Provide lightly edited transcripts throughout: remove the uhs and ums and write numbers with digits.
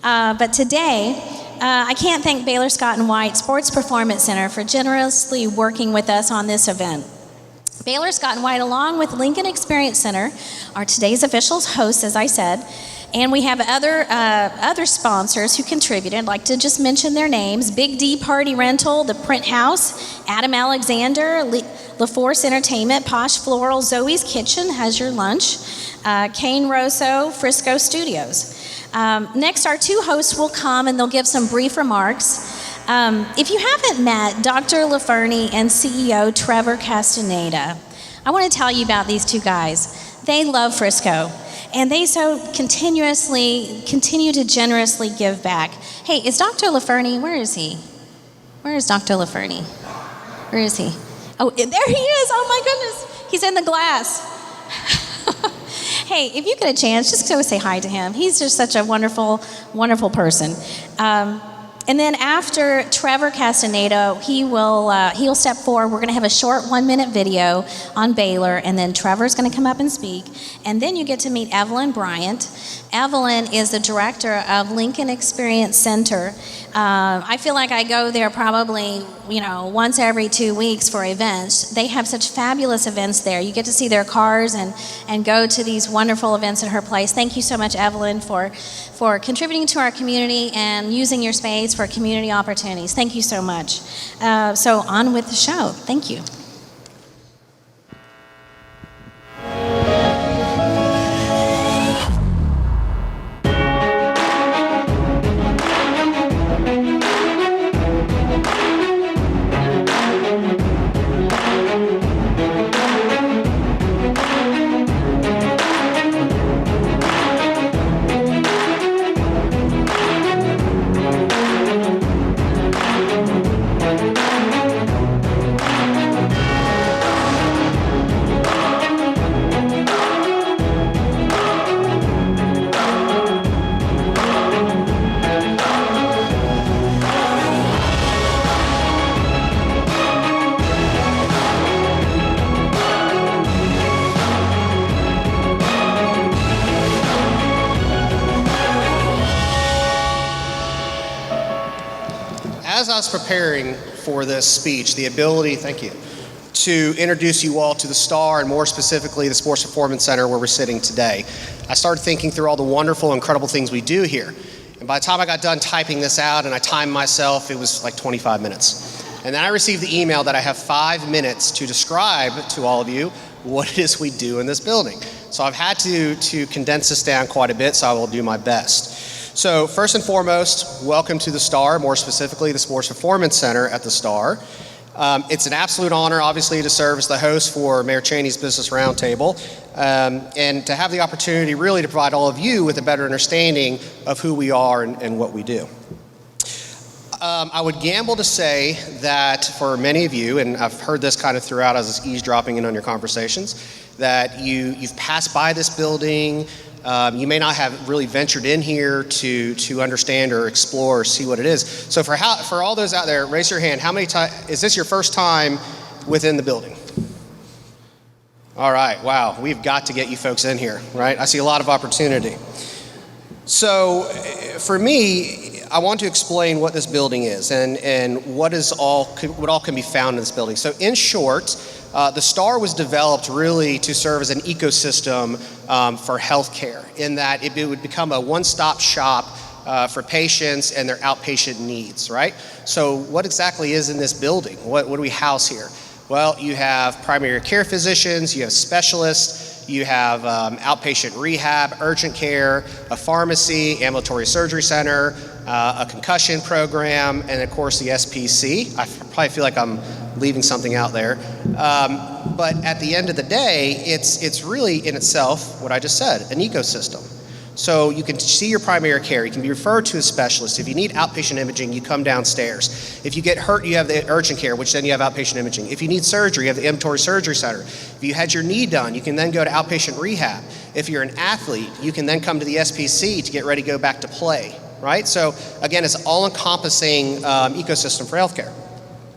But today, I can't thank Baylor Scott White Sports Performance Center for generously working with us on this event. Baylor Scott White, along with Lincoln Experience Center, are today's official hosts, as I said, and we have other sponsors who contributed. I'd like to just mention their names: Big D Party Rental, The Print House, Adam Alexander, LaForce Entertainment, Posh Floral, Zoe's Kitchen has your lunch, Kane Rosso, Frisco Studios. Next, our two hosts will come and they'll give some brief remarks. If you haven't met Dr. LaFernie and CEO Trevor Castaneda, I want to tell you about these two guys. They love Frisco, and they continue to generously give back. Hey, is Dr. LaFernie, where is he? Where is Dr. LaFernie? Where is he? Oh, there he is. Oh my goodness. He's in the glass. Hey, if you get a chance, just go say hi to him. He's just such a wonderful, wonderful person. And then after Trevor Castaneda, he'll step forward. We're going to have a short 1-minute video on Baylor, and then Trevor's going to come up and speak. And then you get to meet Evelyn Bryant. Evelyn is the director of Lincoln Experience Center. I feel like I go there probably, once every 2 weeks for events. They have such fabulous events there. You get to see their cars and go to these wonderful events at her place. Thank you so much, Evelyn, for contributing to our community and using your space for community opportunities. Thank you so much. So on with the show. Thank you. As I was preparing for this speech, the ability, thank you, to introduce you all to the STAR and more specifically the Sports Performance Center where we're sitting today, I started thinking through all the wonderful, incredible things we do here. And by the time I got done typing this out and I timed myself, it was like 25 minutes. And then I received the email that I have 5 minutes to describe to all of you what it is we do in this building. So I've had to condense this down quite a bit, so I will do my best. So first and foremost, welcome to the STAR, more specifically the Sports Performance Center at the STAR. It's an absolute honor, obviously, to serve as the host for Mayor Cheney's Business Roundtable, and to have the opportunity really to provide all of you with a better understanding of who we are and what we do. I would gamble to say that for many of you, and I've heard this kind of throughout as I was eavesdropping in on your conversations, that you've passed by this building. You may not have really ventured in here to understand or explore or see what it is. So for all those out there, raise your hand. How many times is this your first time within the building? All right, wow, we've got to get you folks in here, right? I see a lot of opportunity. So for me, I want to explain what this building is and what all can be found in this building. So in short, the STAR was developed really to serve as an ecosystem for healthcare, in that it would become a one-stop shop for patients and their outpatient needs, right? So what exactly is in this building? What do we house here? Well, you have primary care physicians, you have specialists, you have outpatient rehab, urgent care, a pharmacy, ambulatory surgery center, a concussion program, and of course the SPC. I probably feel like I'm leaving something out there. But at the end of the day, it's really in itself, what I just said, an ecosystem. So you can see your primary care, you can be referred to a specialist. If you need outpatient imaging, you come downstairs. If you get hurt, you have the urgent care, which then you have outpatient imaging. If you need surgery, you have the ambulatory surgery center. If you had your knee done, you can then go to outpatient rehab. If you're an athlete, you can then come to the SPC to get ready to go back to play, right? So again, it's all-encompassing ecosystem for healthcare.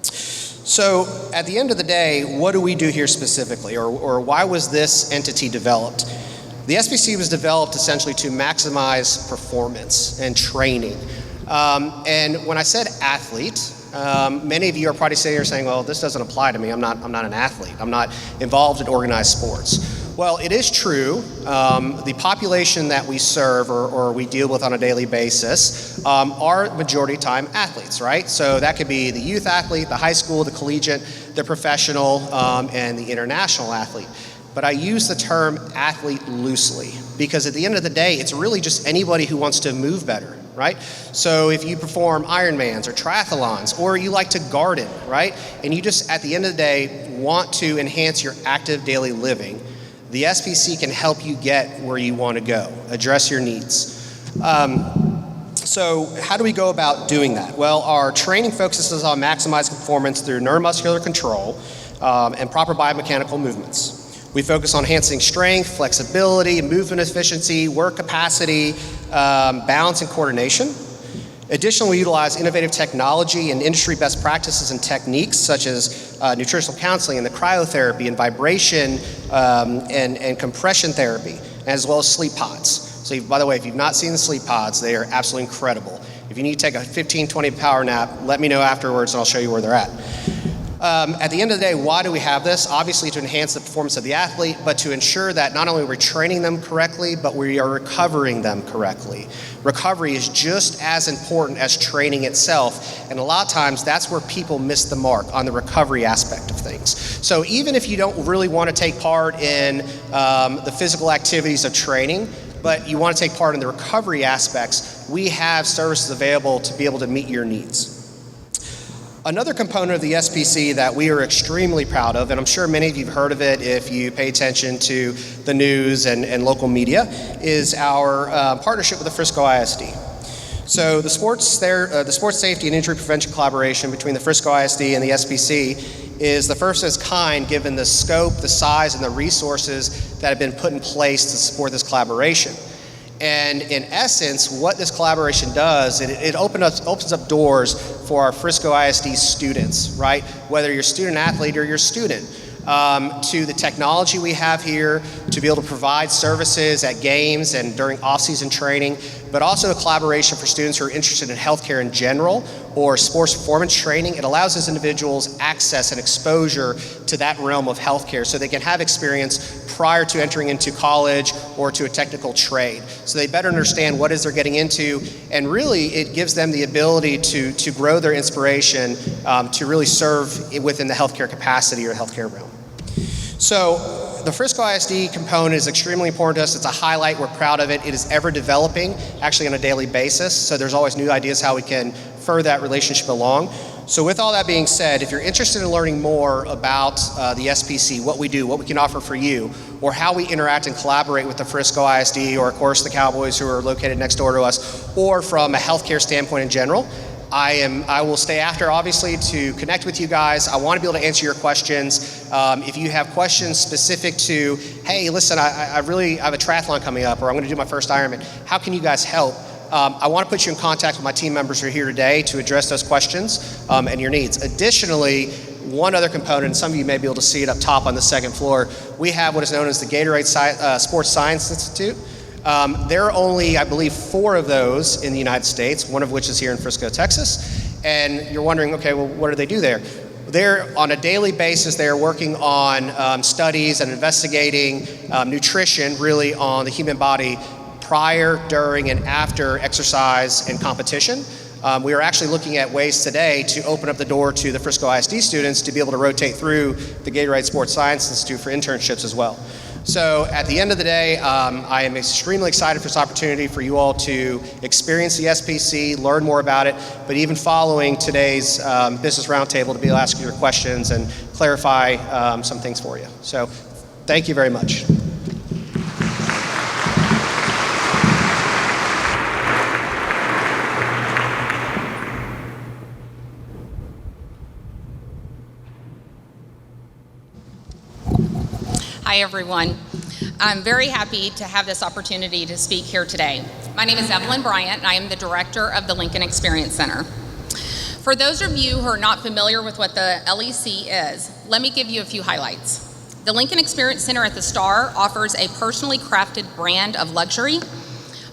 So at the end of the day, what do we do here specifically, or why was this entity developed? The SBC was developed essentially to maximize performance and training. And when I said athlete, many of you are probably sitting here saying, well, this doesn't apply to me. I'm not an athlete. I'm not involved in organized sports. Well, it is true. The population that we serve or we deal with on a daily basis are majority time athletes, right? So that could be the youth athlete, the high school, the collegiate, the professional, and the international athlete. But I use the term athlete loosely because at the end of the day, it's really just anybody who wants to move better, right? So if you perform Ironmans or triathlons, or you like to garden, right? And you just, at the end of the day, want to enhance your active daily living, the SPC can help you get where you want to go, address your needs. So how do we go about doing that? Well, our training focuses on maximizing performance through neuromuscular control and proper biomechanical movements. We focus on enhancing strength, flexibility, movement efficiency, work capacity, balance, and coordination. Additionally, we utilize innovative technology and industry best practices and techniques such as nutritional counseling and the cryotherapy and vibration and compression therapy, as well as sleep pods. So by the way, if you've not seen the sleep pods, they are absolutely incredible. If you need to take a 15, 20 power nap, let me know afterwards and I'll show you where they're at. At the end of the day, why do we have this? Obviously to enhance the performance of the athlete, but to ensure that not only we're training them correctly, but we are recovering them correctly. Recovery is just as important as training itself, and a lot of times that's where people miss the mark on the recovery aspect of things. So even if you don't really want to take part in the physical activities of training, but you want to take part in the recovery aspects, we have services available to be able to meet your needs. Another component of the SPC that we are extremely proud of, and I'm sure many of you have heard of it if you pay attention to the news and local media, is our partnership with the Frisco ISD. So the sports safety and injury prevention collaboration between the Frisco ISD and the SPC is the first of its kind given the scope, the size, and the resources that have been put in place to support this collaboration. And in essence, what this collaboration does, it opens up doors for our Frisco ISD students, right? Whether you're a student athlete or you're a student, to the technology we have here, to be able to provide services at games and during off-season training, but also a collaboration for students who are interested in healthcare in general or sports performance training. It allows those individuals access and exposure to that realm of healthcare so they can have experience prior to entering into college or to a technical trade. So they better understand what it is they're getting into, and really it gives them the ability to grow their inspiration to really serve within the healthcare capacity or healthcare realm. So the Frisco ISD component is extremely important to us. It's a highlight. We're proud of it. It is ever developing, actually on a daily basis. So there's always new ideas how we can further that relationship along. So with all that being said, if you're interested in learning more about the SPC, what we do, what we can offer for you, or how we interact and collaborate with the Frisco ISD, or of course the Cowboys who are located next door to us, or from a healthcare standpoint in general, I will stay after, obviously, to connect with you guys. I want to be able to answer your questions. If you have questions specific to, hey, listen, I have a triathlon coming up, or I'm going to do my first Ironman, how can you guys help? I want to put you in contact with my team members who are here today to address those questions and your needs. Additionally, one other component, and some of you may be able to see it up top on the second floor, we have what is known as the Gatorade Sports Science Institute. There are only, I believe, 4 of those in the United States, one of which is here in Frisco, Texas. And you're wondering, okay, well, what do they do there? They're, on a daily basis, they are working on studies and investigating nutrition, really, on the human body prior, during, and after exercise and competition. We are actually looking at ways today to open up the door to the Frisco ISD students to be able to rotate through the Gatorade Sports Science Institute for internships as well. So at the end of the day, I am extremely excited for this opportunity for you all to experience the SPC, learn more about it, but even following today's business roundtable to be able to ask your questions and clarify some things for you. So thank you very much. Hi, everyone. I'm very happy to have this opportunity to speak here today. My name is Evelyn Bryant, and I am the director of the Lincoln Experience Center. For those of you who are not familiar with what the LEC is, let me give you a few highlights. The Lincoln Experience Center at the Star offers a personally crafted brand of luxury,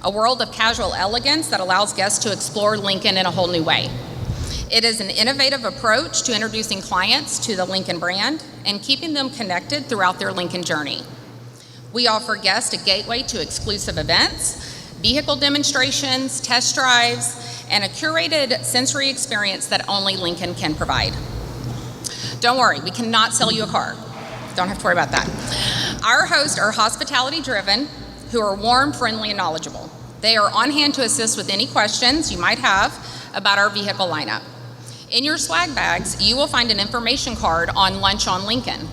a world of casual elegance that allows guests to explore Lincoln in a whole new way. It is an innovative approach to introducing clients to the Lincoln brand and keeping them connected throughout their Lincoln journey. We offer guests a gateway to exclusive events, vehicle demonstrations, test drives, and a curated sensory experience that only Lincoln can provide. Don't worry, we cannot sell you a car. Don't have to worry about that. Our hosts are hospitality-driven, who are warm, friendly, and knowledgeable. They are on hand to assist with any questions you might have about our vehicle lineup. In your swag bags, you will find an information card on Lunch on Lincoln.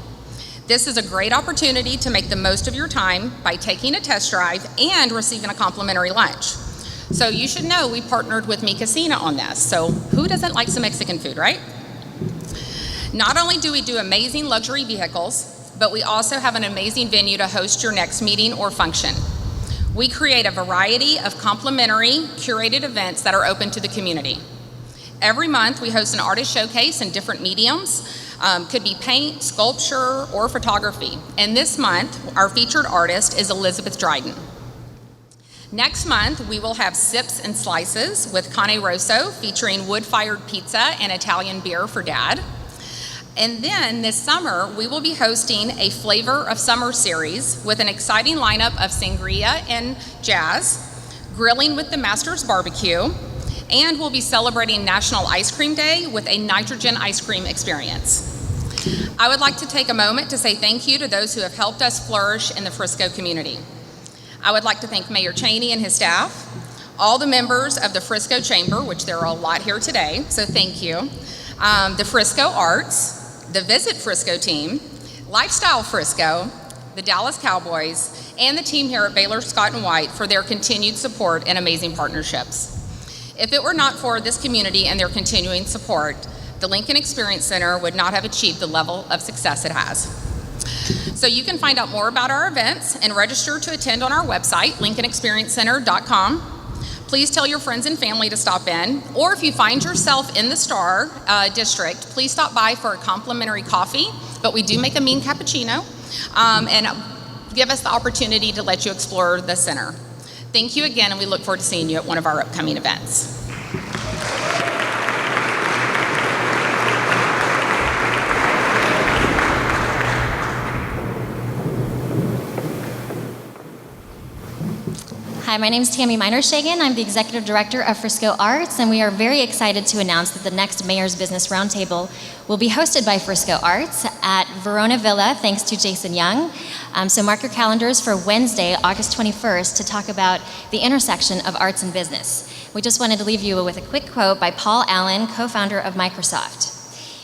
This is a great opportunity to make the most of your time by taking a test drive and receiving a complimentary lunch. So you should know we partnered with Mi Casina on this. So who doesn't like some Mexican food, right? Not only do we do amazing luxury vehicles, but we also have an amazing venue to host your next meeting or function. We create a variety of complimentary, curated events that are open to the community. Every month, we host an artist showcase in different mediums. Could be paint, sculpture, or photography. And this month, our featured artist is Elizabeth Dryden. Next month, we will have Sips and Slices with Cane Rosso, featuring wood-fired pizza and Italian beer for Dad. And then this summer, we will be hosting a Flavor of Summer series with an exciting lineup of sangria and jazz, grilling with the Masters Barbecue, and we'll be celebrating National Ice Cream Day with a nitrogen ice cream experience. I would like to take a moment to say thank you to those who have helped us flourish in the Frisco community. I would like to thank Mayor Cheney and his staff, all the members of the Frisco Chamber, which there are a lot here today, so thank you, the Frisco Arts, the Visit Frisco team, Lifestyle Frisco, the Dallas Cowboys, and the team here at Baylor Scott White for their continued support and amazing partnerships. If it were not for this community and their continuing support, the Lincoln Experience Center would not have achieved the level of success it has. So you can find out more about our events and register to attend on our website, lincolnexperiencecenter.com. Please tell your friends and family to stop in, or if you find yourself in the Star District, please stop by for a complimentary coffee, but we do make a mean cappuccino, and give us the opportunity to let you explore the center. Thank you again, and we look forward to seeing you at one of our upcoming events. Hi, my name is Tammy Miner-Shagan. I'm the Executive Director of Frisco Arts, and we are very excited to announce that the next Mayor's Business Roundtable will be hosted by Frisco Arts at Verona Villa, thanks to Jason Young. So mark your calendars for Wednesday, August 21st, to talk about the intersection of arts and business. We just wanted to leave you with a quick quote by Paul Allen, co-founder of Microsoft.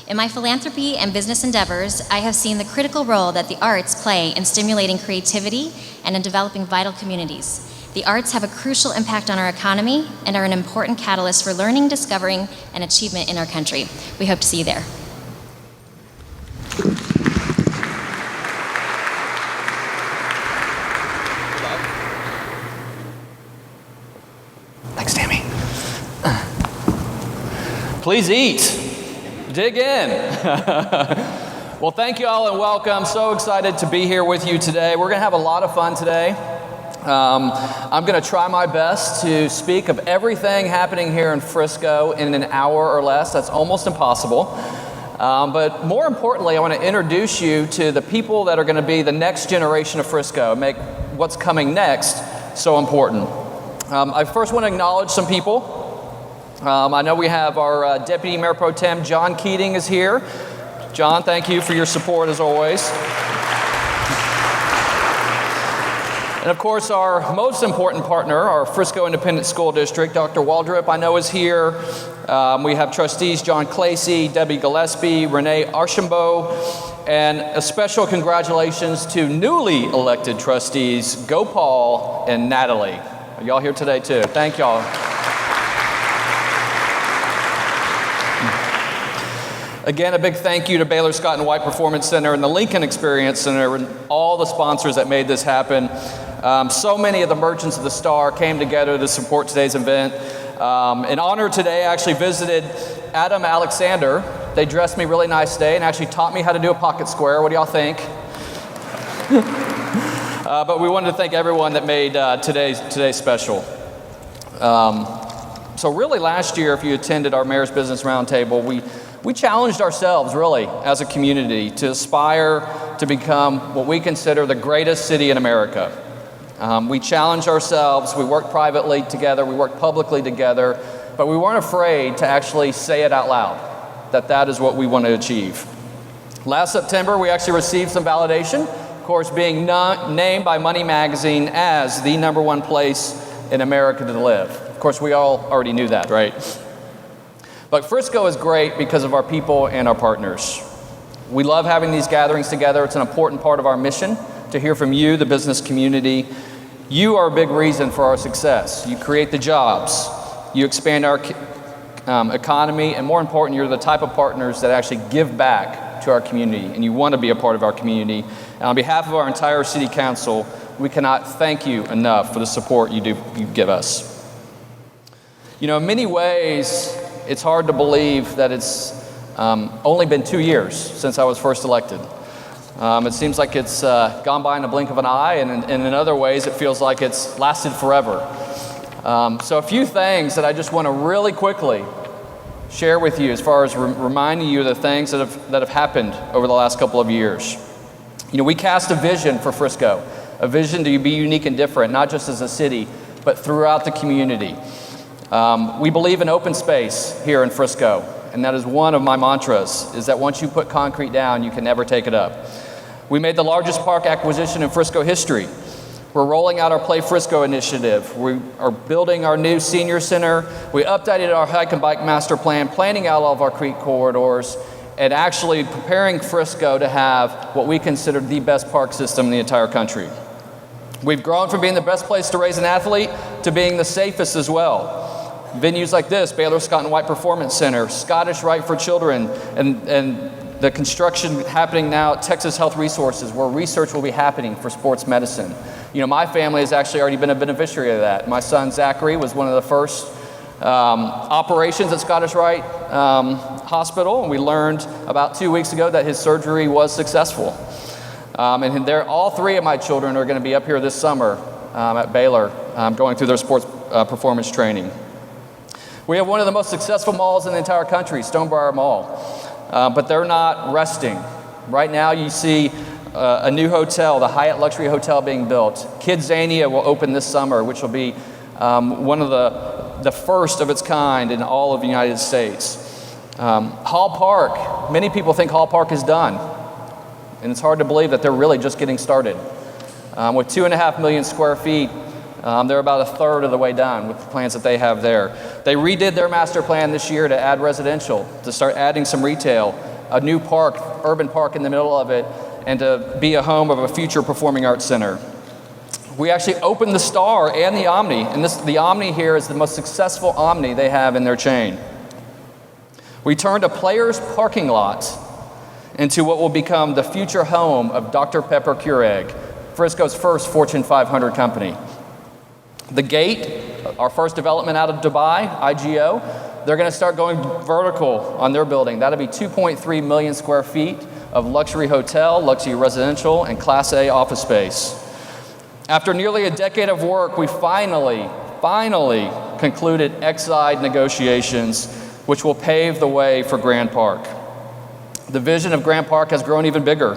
In my philanthropy and business endeavors, I have seen the critical role that the arts play in stimulating creativity and in developing vital communities. The arts have a crucial impact on our economy and are an important catalyst for learning, discovering, and achievement in our country. We hope to see you there. Thanks, Tammy. Please eat. Dig in. Well, thank you all and welcome. So excited to be here with you today. We're going to have a lot of fun today. I'm going to try my best to speak of everything happening here in Frisco in an hour or less. That's almost impossible. But more importantly, I want to introduce you to the people that are going to be the next generation of Frisco and make what's coming next so important. I first want to acknowledge some people. I know we have our Deputy Mayor Pro Tem, John Keating, is here. John, thank you for your support as always. And of course, our most important partner, our Frisco Independent School District, Dr. Waldrop, I know is here. We have trustees John Clacy, Debbie Gillespie, Renee Archambault, and a special congratulations to newly elected trustees, Gopal and Natalie. Are y'all here today too? Thank y'all. Again, a big thank you to Baylor Scott White Performance Center and the Lincoln Experience Center and all the sponsors that made this happen. So many of the merchants of the Star came together to support today's event. In honor today, I actually visited Adam Alexander. They dressed me really nice today and actually taught me how to do a pocket square. What do y'all think? But we wanted to thank everyone that made today special. So really last year, if you attended our Mayor's Business Roundtable, we challenged ourselves really as a community to aspire to become what we consider the greatest city in America. We challenged ourselves, we worked privately together, we worked publicly together, but we weren't afraid to actually say it out loud, that is what we want to achieve. Last September, we actually received some validation, of course, being named by Money Magazine as the #1 place in America to live. Of course, we all already knew that, right? But Frisco is great because of our people and our partners. We love having these gatherings together. It's an important part of our mission to hear from you, the business community. You are a big reason for our success. You create the jobs, you expand our economy, and more important, you're the type of partners that actually give back to our community, and you want to be a part of our community. And on behalf of our entire City Council, we cannot thank you enough for the support you give us. You know, in many ways, it's hard to believe that it's only been 2 years since I was first elected. It seems like it's gone by in a blink of an eye, and in other ways, it feels like it's lasted forever. So a few things that I just want to really quickly share with you as far as reminding you of the things that have happened over the last couple of years. You know, we cast a vision for Frisco, a vision to be unique and different, not just as a city, but throughout the community. We believe in open space here in Frisco, and that is one of my mantras, is that once you put concrete down, you can never take it up. We made the largest park acquisition in Frisco history. We're rolling out our Play Frisco initiative. We are building our new senior center. We updated our hike and bike master plan, planning out all of our creek corridors, and actually preparing Frisco to have what we consider the best park system in the entire country. We've grown from being the best place to raise an athlete to being the safest as well. Venues like this, Baylor Scott White Performance Center, Scottish Rite for Children, and the construction happening now at Texas Health Resources, where research will be happening for sports medicine. You know, my family has actually already been a beneficiary of that. My son Zachary was one of the first operations at Scottish Rite Hospital, and we learned about 2 weeks ago that his surgery was successful. And all three of my children are going to be up here this summer at Baylor going through their sports performance training. We have one of the most successful malls in the entire country, Stonebriar Mall, but they're not resting. Right now you see a new hotel, the Hyatt Luxury Hotel being built. Kidzania will open this summer, which will be one of the first of its kind in all of the United States. Hall Park, many people think Hall Park is done, and it's hard to believe that they're really just getting started. With 2.5 million square feet, they're about a third of the way done with the plans that they have there. They redid their master plan this year to add residential, to start adding some retail, a new park, urban park in the middle of it, and to be a home of a future performing arts center. We actually opened the Star and the Omni, and the Omni here is the most successful Omni they have in their chain. We turned a Players parking lot into what will become the future home of Dr. Pepper Keurig, Frisco's first Fortune 500 company. The Gate, our first development out of Dubai, IGO, they're going to start going vertical on their building. That'll be 2.3 million square feet of luxury hotel, luxury residential, and Class A office space. After nearly a decade of work, we finally concluded Exide negotiations, which will pave the way for Grand Park. The vision of Grand Park has grown even bigger.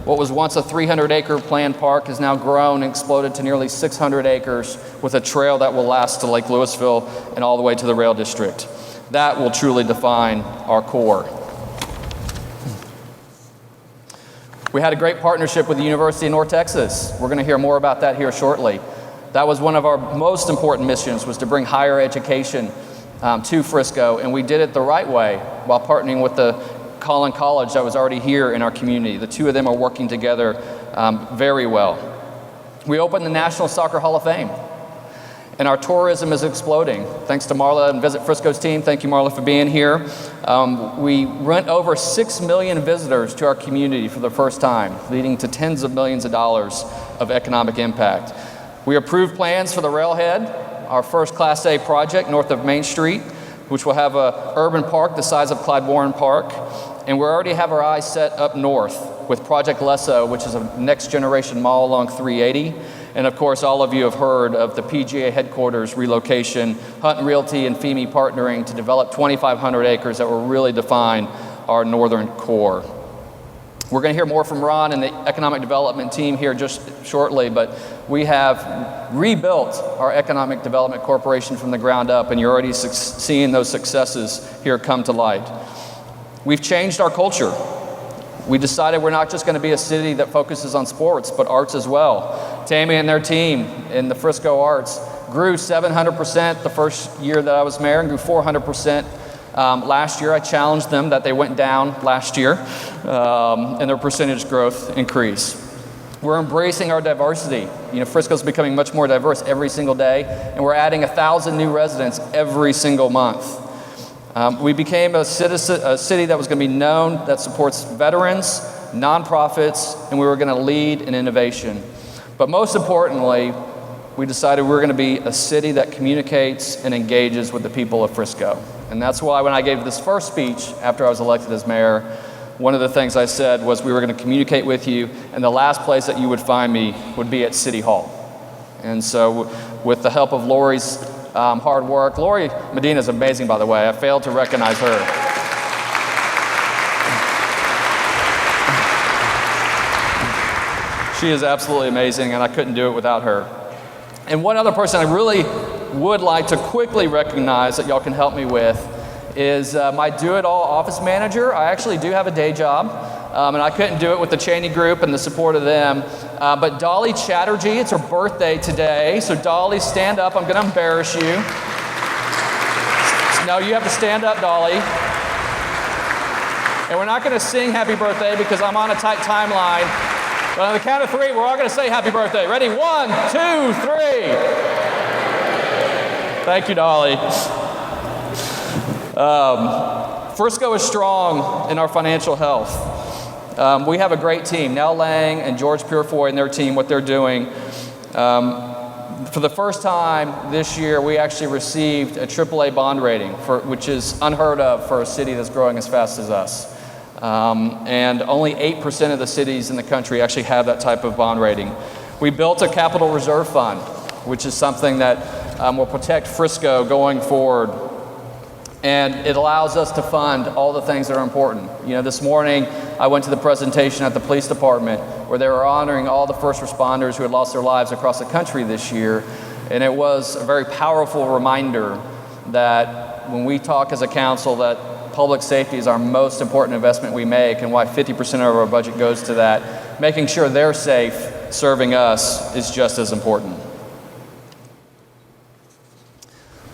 What was once a 300-acre planned park has now grown and exploded to nearly 600 acres with a trail that will last to Lake Louisville and all the way to the rail district. That will truly define our core. We had a great partnership with the University of North Texas. We're going to hear more about that here shortly. That was one of our most important missions, was to bring higher education to Frisco, and we did it the right way while partnering with the Collin College that was already here in our community. The two of them are working together very well. We opened the National Soccer Hall of Fame, and our tourism is exploding. Thanks to Marla and Visit Frisco's team. Thank you, Marla, for being here. We went over 6 million visitors to our community for the first time, leading to tens of millions of dollars of economic impact. We approved plans for the Railhead, our first Class A project north of Main Street, which will have an urban park the size of Clyde Warren Park. And we already have our eyes set up north with Project Lesso, which is a next generation mall along 380. And of course, all of you have heard of the PGA headquarters relocation, Hunt Realty and FEME partnering to develop 2,500 acres that will really define our northern core. We're going to hear more from Ron and the economic development team here just shortly, but we have rebuilt our economic development corporation from the ground up, and you're already seeing those successes here come to light. We've changed our culture. We decided we're not just going to be a city that focuses on sports, but arts as well. Tammy and their team in the Frisco Arts grew 700% the first year that I was mayor and grew 400% last year. I challenged them that they went down last year and their percentage growth increased. We're embracing our diversity. You know, Frisco's becoming much more diverse every single day, and we're adding 1,000 new residents every single month. We became a city that was going to be known that supports veterans, nonprofits, and we were going to lead in innovation. But most importantly, we decided we were going to be a city that communicates and engages with the people of Frisco. And that's why when I gave this first speech after I was elected as mayor, one of the things I said was we were going to communicate with you, and the last place that you would find me would be at City Hall. And so with the help of Lori's hard work, Lori Medina is amazing, by the way. I failed to recognize her. She is absolutely amazing, and I couldn't do it without her. And one other person I really would like to quickly recognize that y'all can help me with is my do-it-all office manager. I actually do have a day job, and I couldn't do it with the Cheney Group and the support of them. But Dolly Chatterjee, it's her birthday today. So Dolly, stand up. I'm going to embarrass you. No, you have to stand up, Dolly. And we're not going to sing happy birthday because I'm on a tight timeline. But on the count of three, we're all going to say happy birthday. Ready? 1, 2, 3. Thank you, Dolly. Frisco is strong in our financial health. We have a great team. Nell Lang and George Purefoy and their team, what they're doing. For the first time this year, we actually received a AAA bond rating, which is unheard of for a city that's growing as fast as us. And only 8% of the cities in the country actually have that type of bond rating. We built a capital reserve fund, which is something that will protect Frisco going forward. And it allows us to fund all the things that are important. You know, this morning I went to the presentation at the police department where they were honoring all the first responders who had lost their lives across the country this year. And it was a very powerful reminder that when we talk as a council that public safety is our most important investment we make and why 50% of our budget goes to that, making sure they're safe serving us is just as important.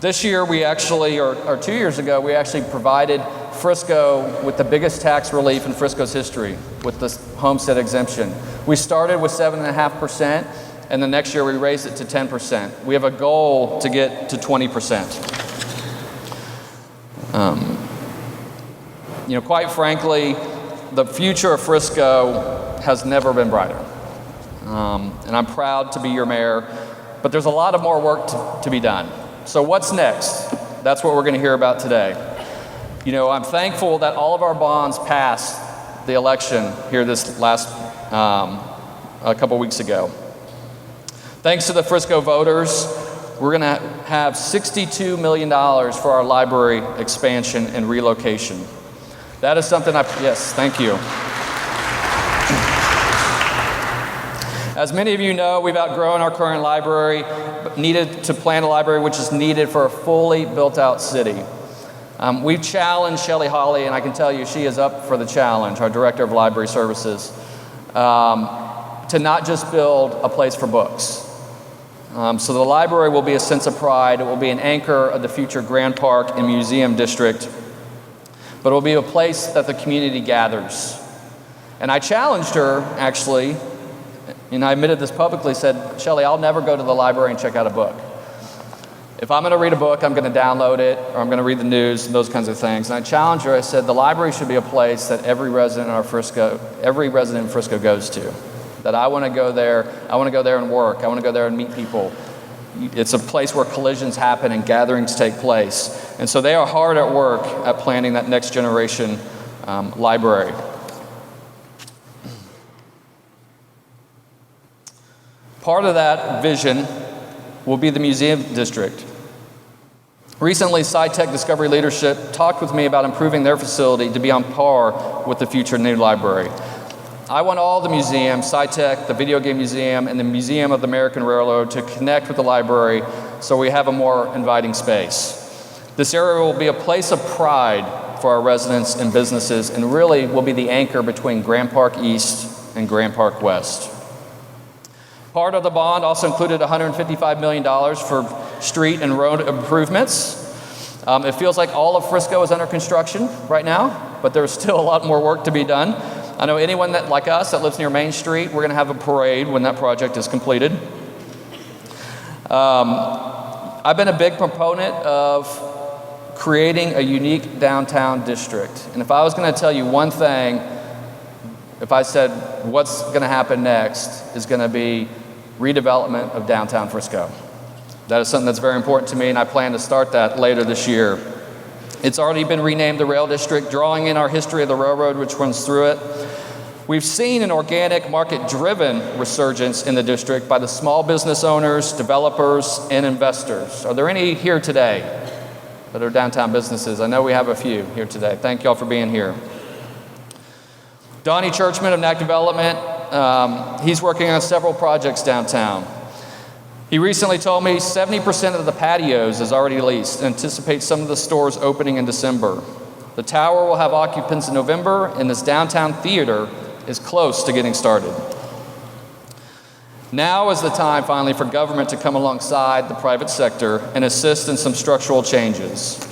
This year we actually, or 2 years ago, we actually provided Frisco with the biggest tax relief in Frisco's history with this homestead exemption. We started with 7.5%, and the next year we raised it to 10%. We have a goal to get to 20%. You know, quite frankly, the future of Frisco has never been brighter. And I'm proud to be your mayor, but there's a lot of more work to be done. So what's next? That's what we're going to hear about today. You know, I'm thankful that all of our bonds passed the election here this last, a couple weeks ago. Thanks to the Frisco voters, we're going to have $62 million for our library expansion and relocation. That is something yes, thank you. As many of you know, we've outgrown our current library, but needed to plan a library which is needed for a fully built-out city. We've challenged Shelley Hawley, and I can tell you she is up for the challenge, our Director of Library Services, to not just build a place for books. So the library will be a sense of pride. It will be an anchor of the future Grand Park and Museum District, but it will be a place that the community gathers. And I challenged her, actually, and I admitted this publicly, said, Shelley, I'll never go to the library and check out a book. If I'm going to read a book, I'm going to download it, or I'm going to read the news, and those kinds of things. And I challenged her, I said, the library should be a place that every resident in Frisco goes to. That I want to go there and work. I want to go there and meet people. It's a place where collisions happen and gatherings take place. And so they are hard at work at planning that next generation library. Part of that vision will be the museum district. Recently, SciTech Discovery Leadership talked with me about improving their facility to be on par with the future new library. I want all the museums, SciTech, the Video Game Museum, and the Museum of the American Railroad to connect with the library so we have a more inviting space. This area will be a place of pride for our residents and businesses, and really will be the anchor between Grand Park East and Grand Park West. Part of the bond also included $155 million for street and road improvements. It feels like all of Frisco is under construction right now, but there's still a lot more work to be done. I know anyone that, like us, that lives near Main Street, we're going to have a parade when that project is completed. I've been a big proponent of creating a unique downtown district. And if I was going to tell you one thing, if I said what's going to happen next is going to be redevelopment of downtown Frisco. That is something that's very important to me, and I plan to start that later this year. It's already been renamed the Rail District, drawing in our history of the railroad which runs through it. We've seen an organic, market-driven resurgence in the district by the small business owners, developers, and investors. Are there any here today that are downtown businesses? I know we have a few here today. Thank you all for being here. Donnie Churchman of NAC Development, he's working on several projects downtown. He recently told me 70% of the patios is already leased and anticipates some of the stores opening in December. The tower will have occupants in November, and this downtown theater is close to getting started. Now is the time finally for government to come alongside the private sector and assist in some structural changes.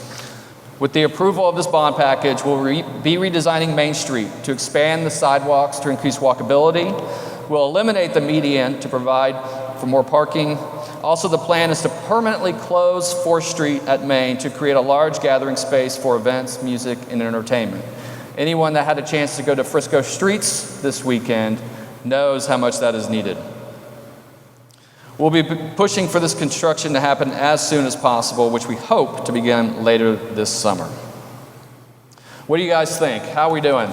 With the approval of this bond package, we'll be redesigning Main Street to expand the sidewalks to increase walkability. We'll eliminate the median to provide for more parking. Also, the plan is to permanently close 4th Street at Main to create a large gathering space for events, music, and entertainment. Anyone that had a chance to go to Frisco streets this weekend knows how much that is needed. We'll be pushing for this construction to happen as soon as possible, which we hope to begin later this summer. What do you guys think? How are we doing?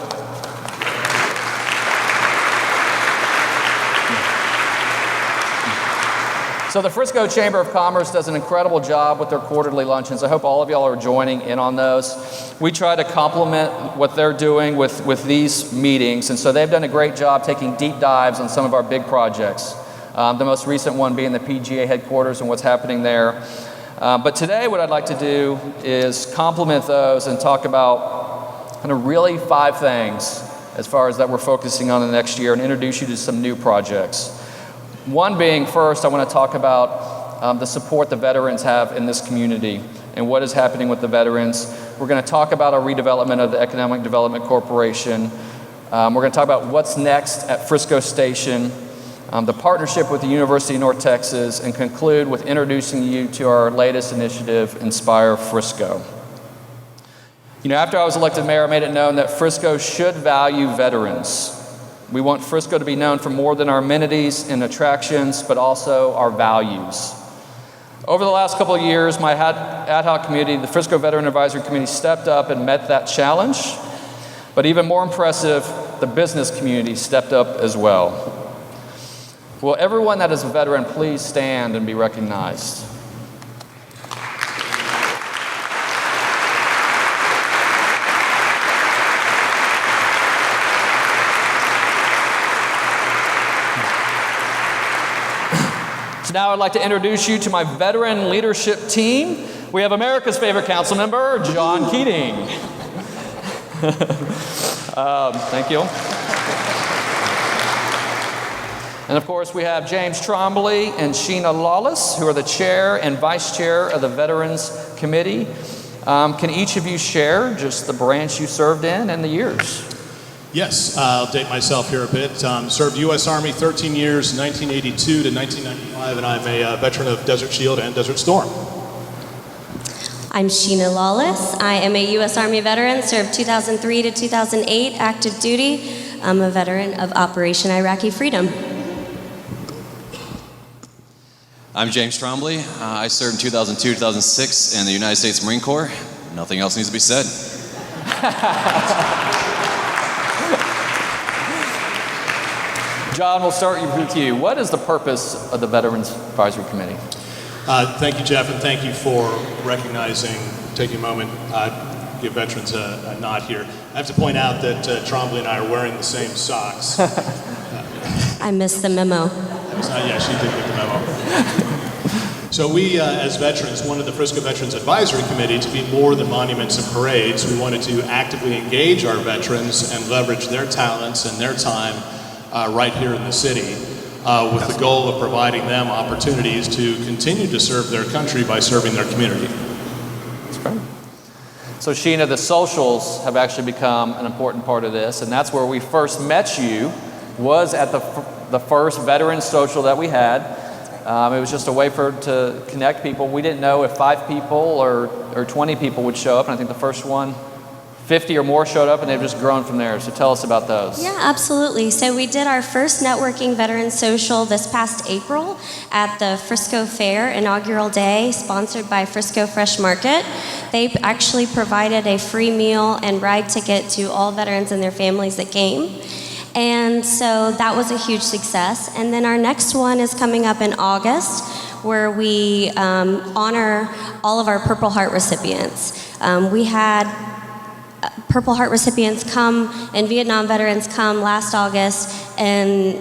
So the Frisco Chamber of Commerce does an incredible job with their quarterly luncheons. I hope all of y'all are joining in on those. We try to complement what they're doing with these meetings, and so they've done a great job taking deep dives on some of our big projects. The most recent one being the PGA headquarters and what's happening there. But today what I'd like to do is complement those and talk about kind of really 5 things as far as that we're focusing on the next year and introduce you to some new projects. One being, first, I want to talk about the support the veterans have in this community and what is happening with the veterans. We're going to talk about our redevelopment of the Economic Development Corporation. We're going to talk about what's next at Frisco Station, the partnership with the University of North Texas, and conclude with introducing you to our latest initiative, Inspire Frisco. You know, after I was elected mayor, I made it known that Frisco should value veterans. We want Frisco to be known for more than our amenities and attractions, but also our values. Over the last couple of years, my ad hoc committee, the Frisco Veteran Advisory Committee, stepped up and met that challenge. But even more impressive, the business community stepped up as well. Will everyone that is a veteran please stand and be recognized? So now I'd like to introduce you to my veteran leadership team. We have America's favorite council member, John Keating. Thank you. And of course, we have James Trombley and Shenna Lawless, who are the chair and vice chair of the Veterans Committee. Can each of you share just the branch you served in and the years? Yes, I'll date myself here a bit. Served U.S. Army 13 years, 1982 to 1995, and I'm a veteran of Desert Shield and Desert Storm. I'm Shenna Lawless. I am a U.S. Army veteran, served 2003 to 2008, active duty. I'm a veteran of Operation Iraqi Freedom. I'm James Trombley. I served in 2002 2006 in the United States Marine Corps. Nothing else needs to be said. John, we'll start with you. What is the purpose of the Veterans Advisory Committee? Thank you, Jeff, and thank you for recognizing, taking a moment, give veterans a nod here. I have to point out that Trombley and I are wearing the same socks. I missed the memo. Yeah, she did get the memo. So we, as veterans, wanted the Frisco Veterans Advisory Committee to be more than monuments and parades. We wanted to actively engage our veterans and leverage their talents and their time right here in the city with the goal of providing them opportunities to continue to serve their country by serving their community. That's great. So Shenna, the socials have actually become an important part of this, and that's where we first met you, was at the first veteran social that we had. It was just a way to connect people. We didn't know if 5 people or 20 people would show up, and I think the first one, 50 or more showed up, and they've just grown from there. So tell us about those. Yeah, absolutely. So we did our first networking veteran social this past April at the Frisco Fair inaugural day, sponsored by Frisco Fresh Market. They actually provided a free meal and ride ticket to all veterans and their families that came. And so that was a huge success. And then our next one is coming up in August, where we honor all of our Purple Heart recipients. We had Purple Heart recipients come and Vietnam veterans come last August and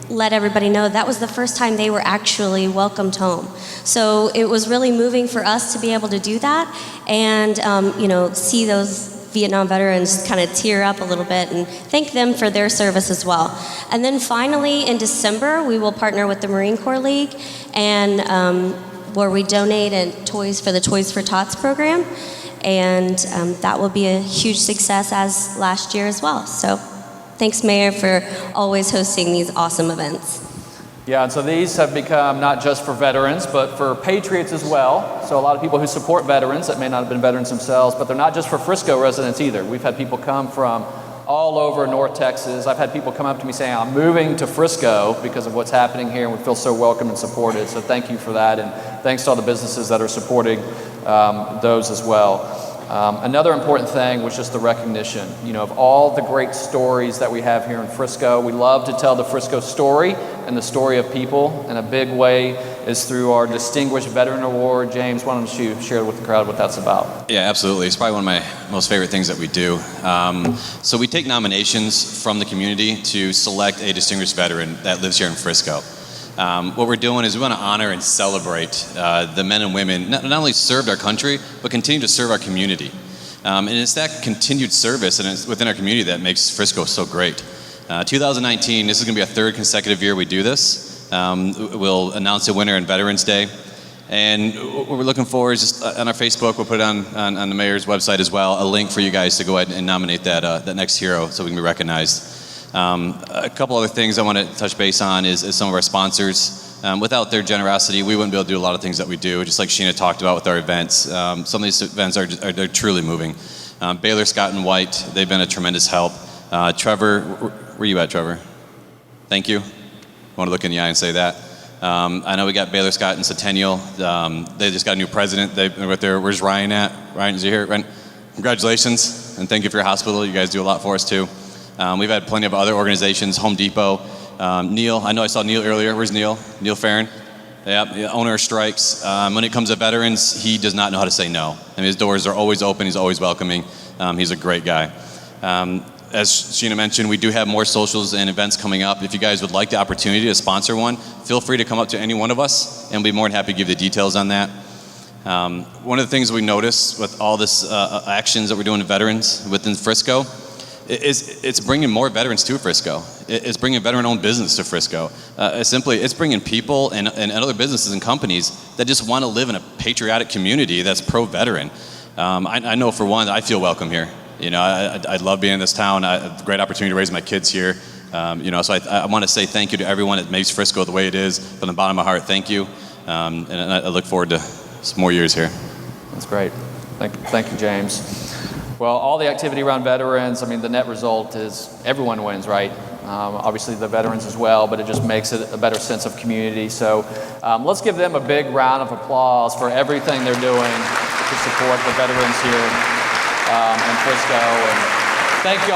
let everybody know that was the first time they were actually welcomed home. So it was really moving for us to be able to do that and see those Vietnam veterans kind of tear up a little bit and thank them for their service as well. And then finally in December we will partner with the Marine Corps League and where we donate toys for the Toys for Tots program. And that will be a huge success as last year as well. So thanks, Mayor, for always hosting these awesome events. Yeah, and so these have become not just for veterans, but for patriots as well. So a lot of people who support veterans that may not have been veterans themselves, but they're not just for Frisco residents either. We've had people come from all over North Texas. I've had people come up to me saying, I'm moving to Frisco because of what's happening here, and we feel so welcome and supported. So thank you for that, and thanks to all the businesses that are supporting those as well. Another important thing was just the recognition, of all the great stories that we have here in Frisco. We love to tell the Frisco story and the story of people, and a big way is through our Distinguished Veteran Award. James, why don't you share with the crowd what that's about? Yeah, absolutely. It's probably one of my most favorite things that we do. So we take nominations from the community to select a distinguished veteran that lives here in Frisco. What we're doing is we want to honor and celebrate the men and women not only served our country, but continue to serve our community. And it's that continued service and it's within our community that makes Frisco so great. 2019, this is going to be a 3rd consecutive year we do this. We'll announce a winner on Veterans Day. And what we're looking for is just on our Facebook, we'll put it on the mayor's website as well, a link for you guys to go ahead and nominate that next hero so we can be recognized. A couple other things I want to touch base on is some of our sponsors. Without their generosity, we wouldn't be able to do a lot of things that we do, just like Shenna talked about with our events. Some of these events are truly moving. Baylor Scott White, they've been a tremendous help. Trevor, where you at, Trevor? Thank you. I want to look in the eye and say that. I know we got Baylor Scott and Centennial. They just got a new president. They're right there. Where's Ryan at? Ryan, is he here? Ryan, congratulations, and thank you for your hospital. You guys do a lot for us, too. We've had plenty of other organizations, Home Depot. Neil, I know I saw Neil earlier. Where's Neil? Neil Farron. Yeah, owner of Strikes. When it comes to veterans, he does not know how to say no. I mean, his doors are always open. He's always welcoming. He's a great guy. As Shenna mentioned, we do have more socials and events coming up. If you guys would like the opportunity to sponsor one, feel free to come up to any one of us, and we'll be more than happy to give you the details on that. One of the things we notice with all this actions that we're doing to veterans within Frisco it's bringing more veterans to Frisco. It's bringing veteran-owned business to Frisco. It's bringing people and other businesses and companies that just want to live in a patriotic community that's pro-veteran. I know for one, I feel welcome here. I love being in this town. I have a great opportunity to raise my kids here. So I want to say thank you to everyone that makes Frisco the way it is. From the bottom of my heart, thank you. And I look forward to some more years here. That's great. Thank you, James. Well, all the activity around veterans, the net result is everyone wins, right? Obviously the veterans as well, but it just makes it a better sense of community. So let's give them a big round of applause for everything they're doing to support the veterans here in Frisco. And thank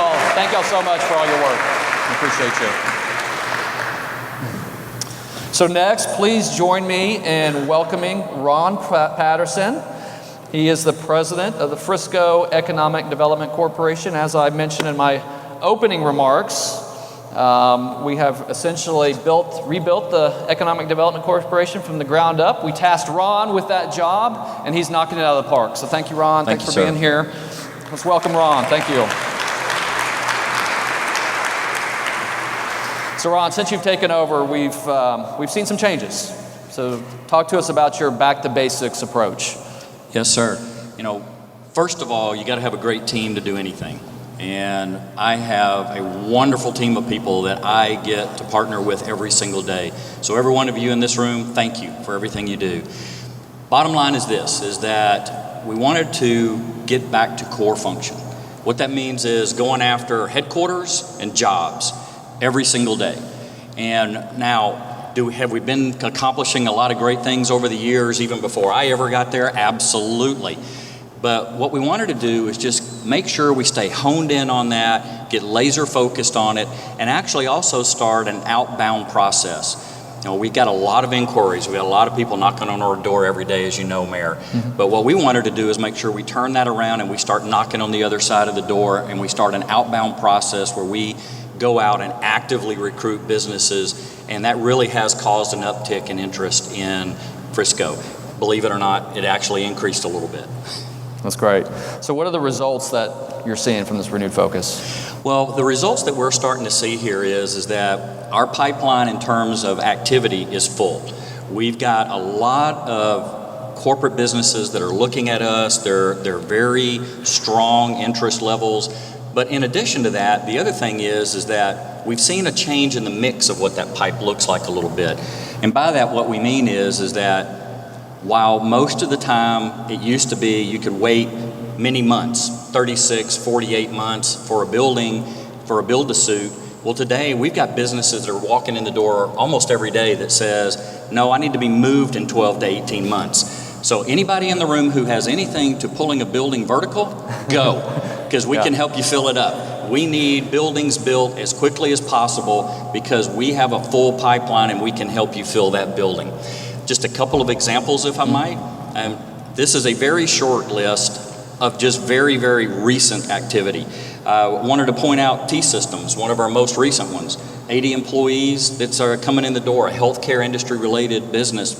y'all so much for all your work. Appreciate you. So next, please join me in welcoming Ron Patterson. He is the president of the Frisco Economic Development Corporation. As I mentioned in my opening remarks, we have essentially rebuilt the Economic Development Corporation from the ground up. We tasked Ron with that job, and he's knocking it out of the park. So thank you, Ron. Thanks for being here. Let's welcome Ron. Thank you. So Ron, since you've taken over, we've seen some changes. So talk to us about your back to basics approach. Yes, sir. You know, first of all, you got to have a great team to do anything. And I have a wonderful team of people that I get to partner with every single day. So every one of you in this room, thank you for everything you do. Bottom line is this, is that we wanted to get back to core function. What that means is going after headquarters and jobs every single day. And now, have we been accomplishing a lot of great things over the years, even before I ever got there? Absolutely. But what we wanted to do is just make sure we stay honed in on that, get laser focused on it, and actually also start an outbound process. You know, we got a lot of inquiries. We got a lot of people knocking on our door every day, as you know, Mayor. Mm-hmm. But what we wanted to do is make sure we turn that around and we start knocking on the other side of the door, and we start an outbound process where we go out and actively recruit businesses, and that really has caused an uptick in interest in Frisco. Believe it or not, it actually increased a little bit. That's great. So what are the results that you're seeing from this renewed focus? Well, the results that we're starting to see here is that our pipeline in terms of activity is full. We've got a lot of corporate businesses that are looking at us. They're very strong interest levels. But in addition to that, the other thing is that we've seen a change in the mix of what that pipe looks like a little bit. And by that, what we mean is that while most of the time it used to be you could wait many months, 36, 48 months for a building, for a build-to-suit, well, today we've got businesses that are walking in the door almost every day that says, no, I need to be moved in 12 to 18 months. So anybody in the room who has anything to pulling a building vertical, go. Because we can help you fill it up. We need buildings built as quickly as possible because we have a full pipeline and we can help you fill that building. Just a couple of examples, if I might. This is a very short list of just very, very recent activity. Wanted to point out T-Systems, one of our most recent ones. 80 employees that are coming in the door, a healthcare industry related business,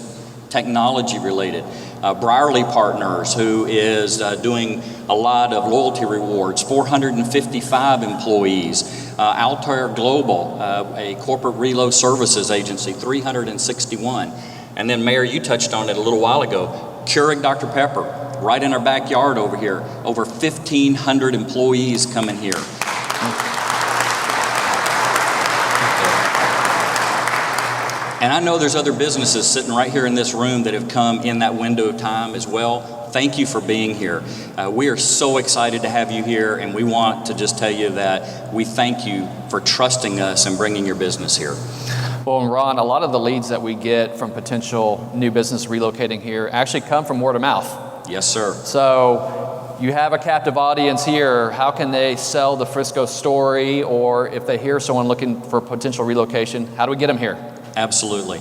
technology related. Brierley Partners, who is doing a lot of loyalty rewards, 455 employees. Altair Global, a corporate reload services agency, 361. And then, Mayor, you touched on it a little while ago, Keurig Dr. Pepper, right in our backyard over here, over 1,500 employees coming here. And I know there's other businesses sitting right here in this room that have come in that window of time as well. Thank you for being here. We are so excited to have you here, and we want to just tell you that we thank you for trusting us and bringing your business here. Well, and Ron, a lot of the leads that we get from potential new business relocating here actually come from word of mouth. Yes, sir. So you have a captive audience here. How can they sell the Frisco story? Or if they hear someone looking for potential relocation, how do we get them here? Absolutely.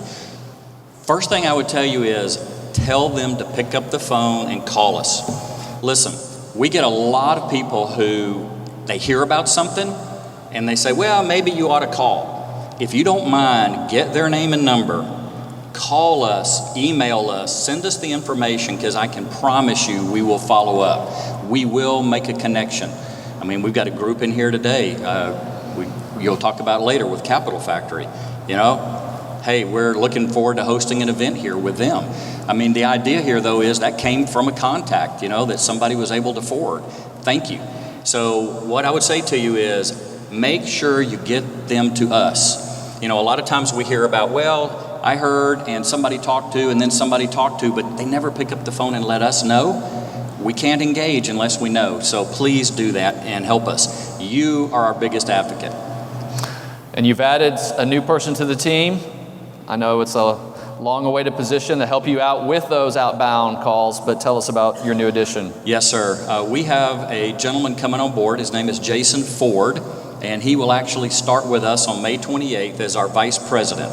First thing I would tell you is tell them to pick up the phone and call us. Listen, we get a lot of people who they hear about something and they say, well, maybe you ought to call. If you don't mind, get their name and number, call us, email us, send us the information, because I can promise you we will follow up. We will make a connection. I mean, we've got a group in here today. You'll talk about later with Capital Factory. You know, hey, we're looking forward to hosting an event here with them. I mean, the idea here, though, is that came from a contact, that somebody was able to forward. Thank you. So what I would say to you is make sure you get them to us. A lot of times we hear about, well, I heard and somebody talked to and then somebody talked to, but they never pick up the phone and let us know. We can't engage unless we know. So please do that and help us. You are our biggest advocate. And you've added a new person to the team. I know it's a long-awaited position to help you out with those outbound calls, but tell us about your new addition. Yes, sir. We have a gentleman coming on board. His name is Jason Ford. and he will actually start with us on May 28th as our vice president.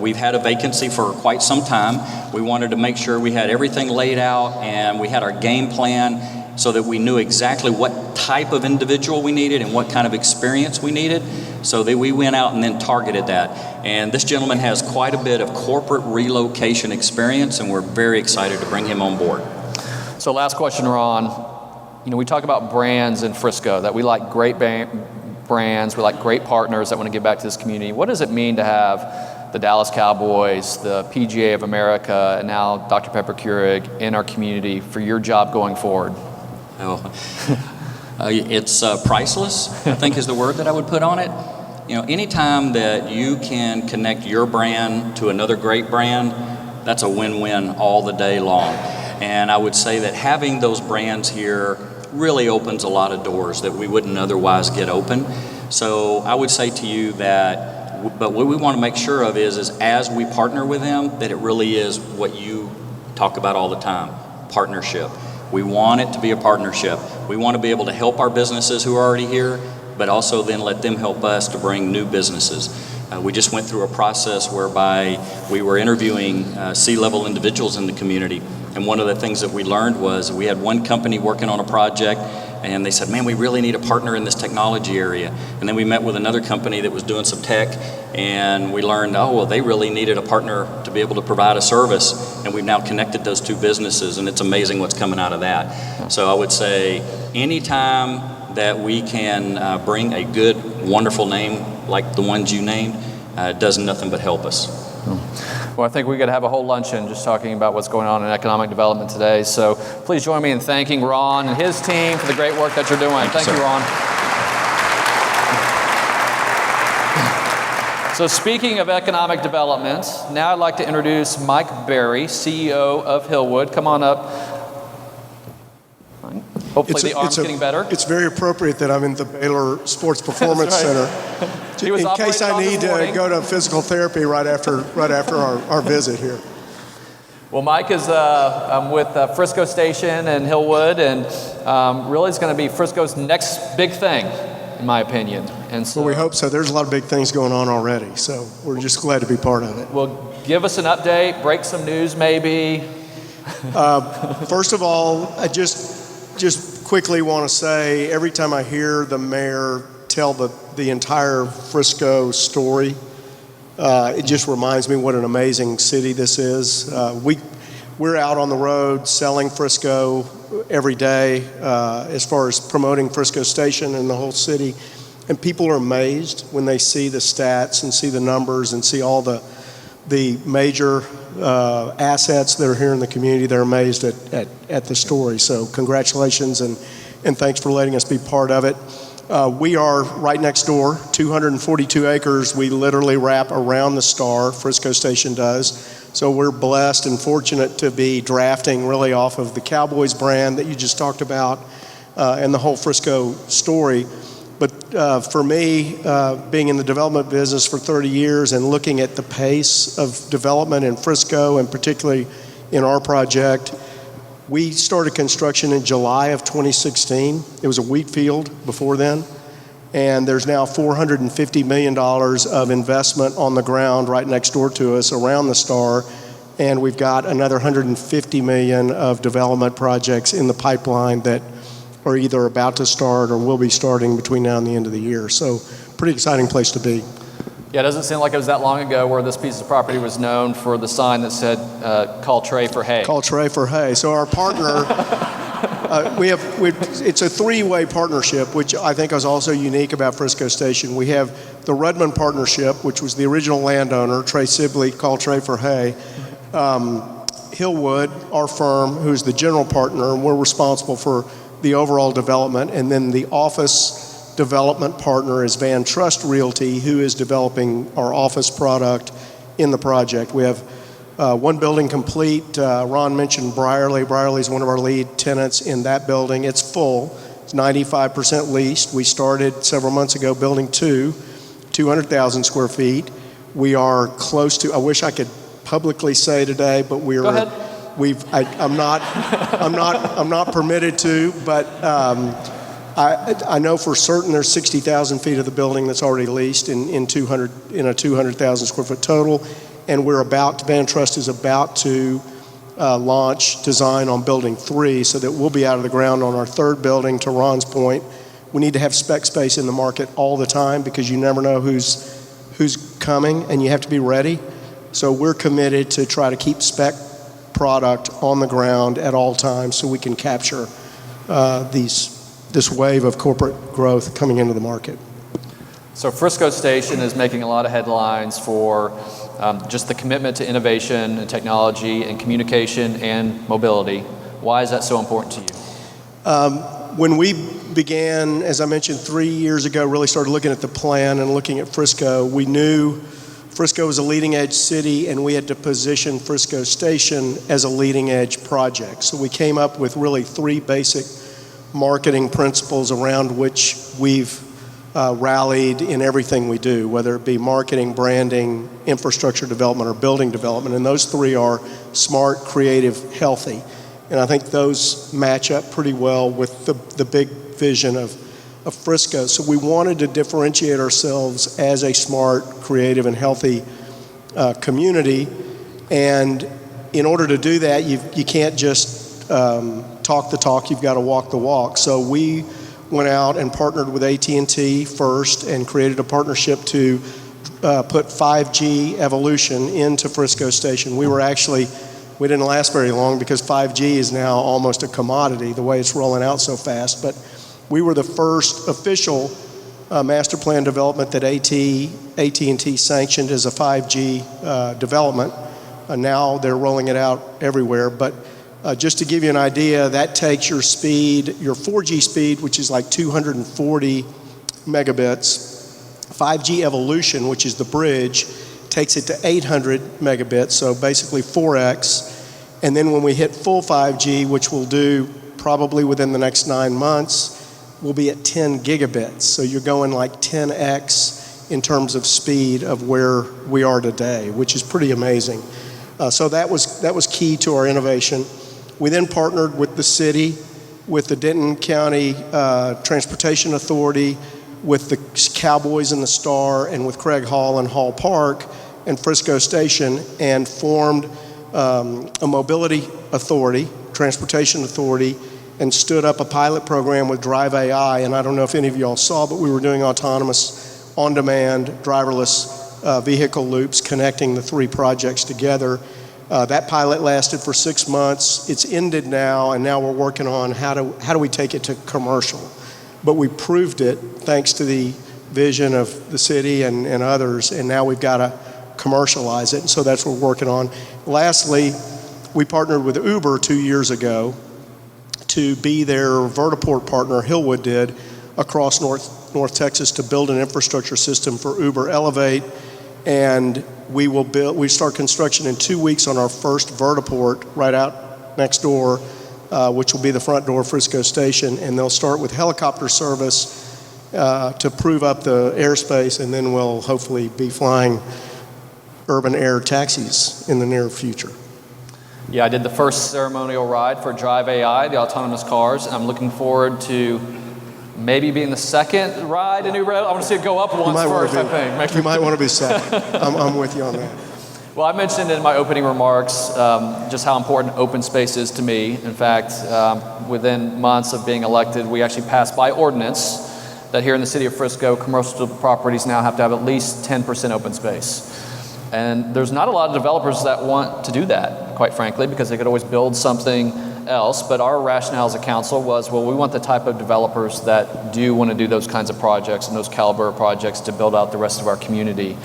We've had a vacancy for quite some time. We wanted to make sure we had everything laid out and we had our game plan so that we knew exactly what type of individual we needed and what kind of experience we needed, so that we went out and then targeted that. And this gentleman has quite a bit of corporate relocation experience, and we're very excited to bring him on board. So last question, Ron. We talk about brands in Frisco, that we like great brands, we like great partners that want to give back to this community. What does it mean to have the Dallas Cowboys, the PGA of America, and now Dr. Pepper Keurig in our community for your job going forward? It's priceless, I think is the word that I would put on it. Anytime that you can connect your brand to another great brand, that's a win-win all the day long. And I would say that having those brands here really opens a lot of doors that we wouldn't otherwise get open. So I would say to you that, but what we want to make sure of is as we partner with them, that it really is what you talk about all the time, partnership. We want it to be a partnership. We want to be able to help our businesses who are already here, but also then let them help us to bring new businesses. We just went through a process whereby we were interviewing C-level individuals in the community. And one of the things that we learned was we had one company working on a project, and they said, man, we really need a partner in this technology area. And then we met with another company that was doing some tech, and we learned, they really needed a partner to be able to provide a service. And we've now connected those two businesses, and it's amazing what's coming out of that. So I would say anytime that we can bring a good, wonderful name like the ones you named, does nothing but help us. Well, I think we could have a whole luncheon just talking about what's going on in economic development today. So please join me in thanking Ron and his team for the great work that you're doing. Thank you, Ron. So speaking of economic development, now I'd like to introduce Mike Berry, CEO of Hillwood. Come on up. Hopefully the arm's getting better. It's very appropriate that I'm in the Baylor Sports Performance Center. In case I need to go to physical therapy right after our visit here. Well, Mike is with Frisco Station and Hillwood, and really is going to be Frisco's next big thing, in my opinion. And so, well, we hope so. There's a lot of big things going on already, so we're just glad to be part of it. Well, give us an update, break some news maybe. First of all, I just quickly want to say, every time I hear the mayor tell the entire Frisco story, it just reminds me what an amazing city this is. We're out on the road selling Frisco every day as far as promoting Frisco Station and the whole city, and people are amazed when they see the stats and see the numbers and see all the major assets that are here in the community. They're amazed at the story. So congratulations and thanks for letting us be part of it. We are right next door, 242 acres. We literally wrap around the star, Frisco Station does. So we're blessed and fortunate to be drafting really off of the Cowboys brand that you just talked about and the whole Frisco story. But for me, being in the development business for 30 years and looking at the pace of development in Frisco, and particularly in our project, we started construction in July of 2016. It was a wheat field before then. And there's now $450 million of investment on the ground right next door to us around the star. And we've got another $150 million of development projects in the pipeline that are either about to start or will be starting between now and the end of the year. So pretty exciting place to be. Yeah, it doesn't seem like it was that long ago where this piece of property was known for the sign that said, call Trey for hay. Call Trey for hay. So our partner, it's a three-way partnership, which I think is also unique about Frisco Station. We have the Redmond Partnership, which was the original landowner, Trey Sibley, call Trey for hay. Hillwood, our firm, who's the general partner, and we're responsible for the overall development. And then the office development partner is Van Trust Realty, who is developing our office product in the project. We have one building complete. Ron mentioned Brierley. Brierley is one of our lead tenants in that building. It's full. It's 95% leased. We started several months ago building 200,000 square feet. We are close to, I wish I could publicly say today, but we're, Go ahead. I'm not permitted to, but I know for certain there's 60,000 feet of the building that's already leased in a 200,000 square foot total, and Van Trust is about to launch design on building 3, so that we'll be out of the ground on our 3rd building. To Ron's point, we need to have spec space in the market all the time because you never know who's coming, and you have to be ready. So we're committed to try to keep spec product on the ground at all times so we can capture this wave of corporate growth coming into the market. So Frisco Station is making a lot of headlines for just the commitment to innovation and technology and communication and mobility. Why is that so important to you? When we began, as I mentioned, 3 years ago, really started looking at the plan and looking at Frisco, we knew Frisco was a leading edge city and we had to position Frisco Station as a leading edge project. So we came up with really 3 basic marketing principles around which we've rallied in everything we do, whether it be marketing, branding, infrastructure development, or building development. And those 3 are smart, creative, healthy. And I think those match up pretty well with the big vision of Frisco. So we wanted to differentiate ourselves as a smart, creative, and healthy community. And in order to do that, you can't just talk the talk, you've got to walk the walk. So we went out and partnered with AT&T first and created a partnership to put 5G evolution into Frisco Station. We didn't last very long because 5G is now almost a commodity, the way it's rolling out so fast. But we were the first official master plan development that AT&T sanctioned as a 5G development. Now they're rolling it out everywhere. But just to give you an idea, that takes your speed, your 4G speed, which is like 240 megabits. 5G evolution, which is the bridge, takes it to 800 megabits, so basically 4x. And then when we hit full 5G, which we'll do probably within the next 9 months, we'll be at 10 gigabits. So you're going like 10x in terms of speed of where we are today, which is pretty amazing. So that was key to our innovation. We then partnered with the city, with the Denton County Transportation Authority, with the Cowboys and the Star, and with Craig Hall and Hall Park and Frisco Station, and formed a mobility authority, transportation authority, and stood up a pilot program with Drive AI. And I don't know if any of y'all saw, but we were doing autonomous, on-demand, driverless vehicle loops connecting the 3 projects together. That pilot lasted for 6 months. It's ended now, and now we're working on how do we take it to commercial. But we proved it thanks to the vision of the city and others, and now we've got to commercialize it, and so that's what we're working on. Lastly, we partnered with Uber 2 years ago to be their vertiport partner, Hillwood did, across North Texas to build an infrastructure system for Uber Elevate, and we start construction in 2 weeks on our first vertiport right out next door, which will be the front door of Frisco Station, and they'll start with helicopter service to prove up the airspace, and then we'll hopefully be flying urban air taxis in the near future. Yeah, I did the first ceremonial ride for Drive AI, the autonomous cars. I'm looking forward to maybe being the second ride in Uber. I want to see it go up once first, I think. You might want to be second. I'm with you on that. Well, I mentioned in my opening remarks just how important open space is to me. In fact, within months of being elected, we actually passed by ordinance that here in the city of Frisco, commercial properties now have to have at least 10% open space. And there's not a lot of developers that want to do that, quite frankly, because they could always build something else. But our rationale as a council was, well, we want the type of developers that do want to do those kinds of projects and those caliber of projects to build out the rest of our community.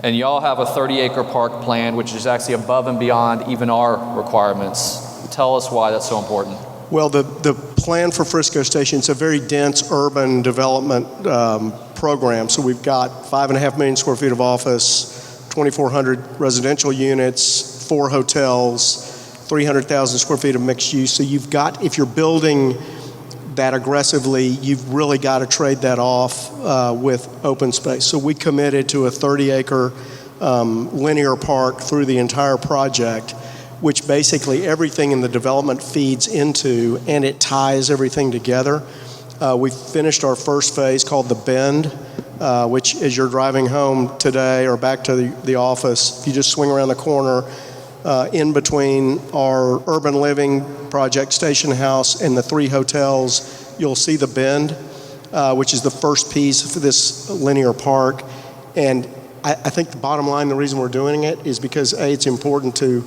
And y'all have a 30-acre park plan, which is actually above and beyond even our requirements. Tell us why that's so important. Well, the plan for Frisco Station is a very dense urban development program. So we've got 5.5 million square feet of office, 2,400 residential units, 4 hotels, 300,000 square feet of mixed use. So you've got, if you're building that aggressively, you've really got to trade that off with open space. So we committed to a 30-acre linear park through the entire project, which basically everything in the development feeds into, and it ties everything together. We finished our first phase called the Bend, which as you're driving home today or back to the office, if you just swing around the corner, in between our urban living project, Station House, and the 3 hotels, you'll see the Bend, which is the first piece for this linear park. And I think the bottom line, the reason we're doing it is because A, it's important to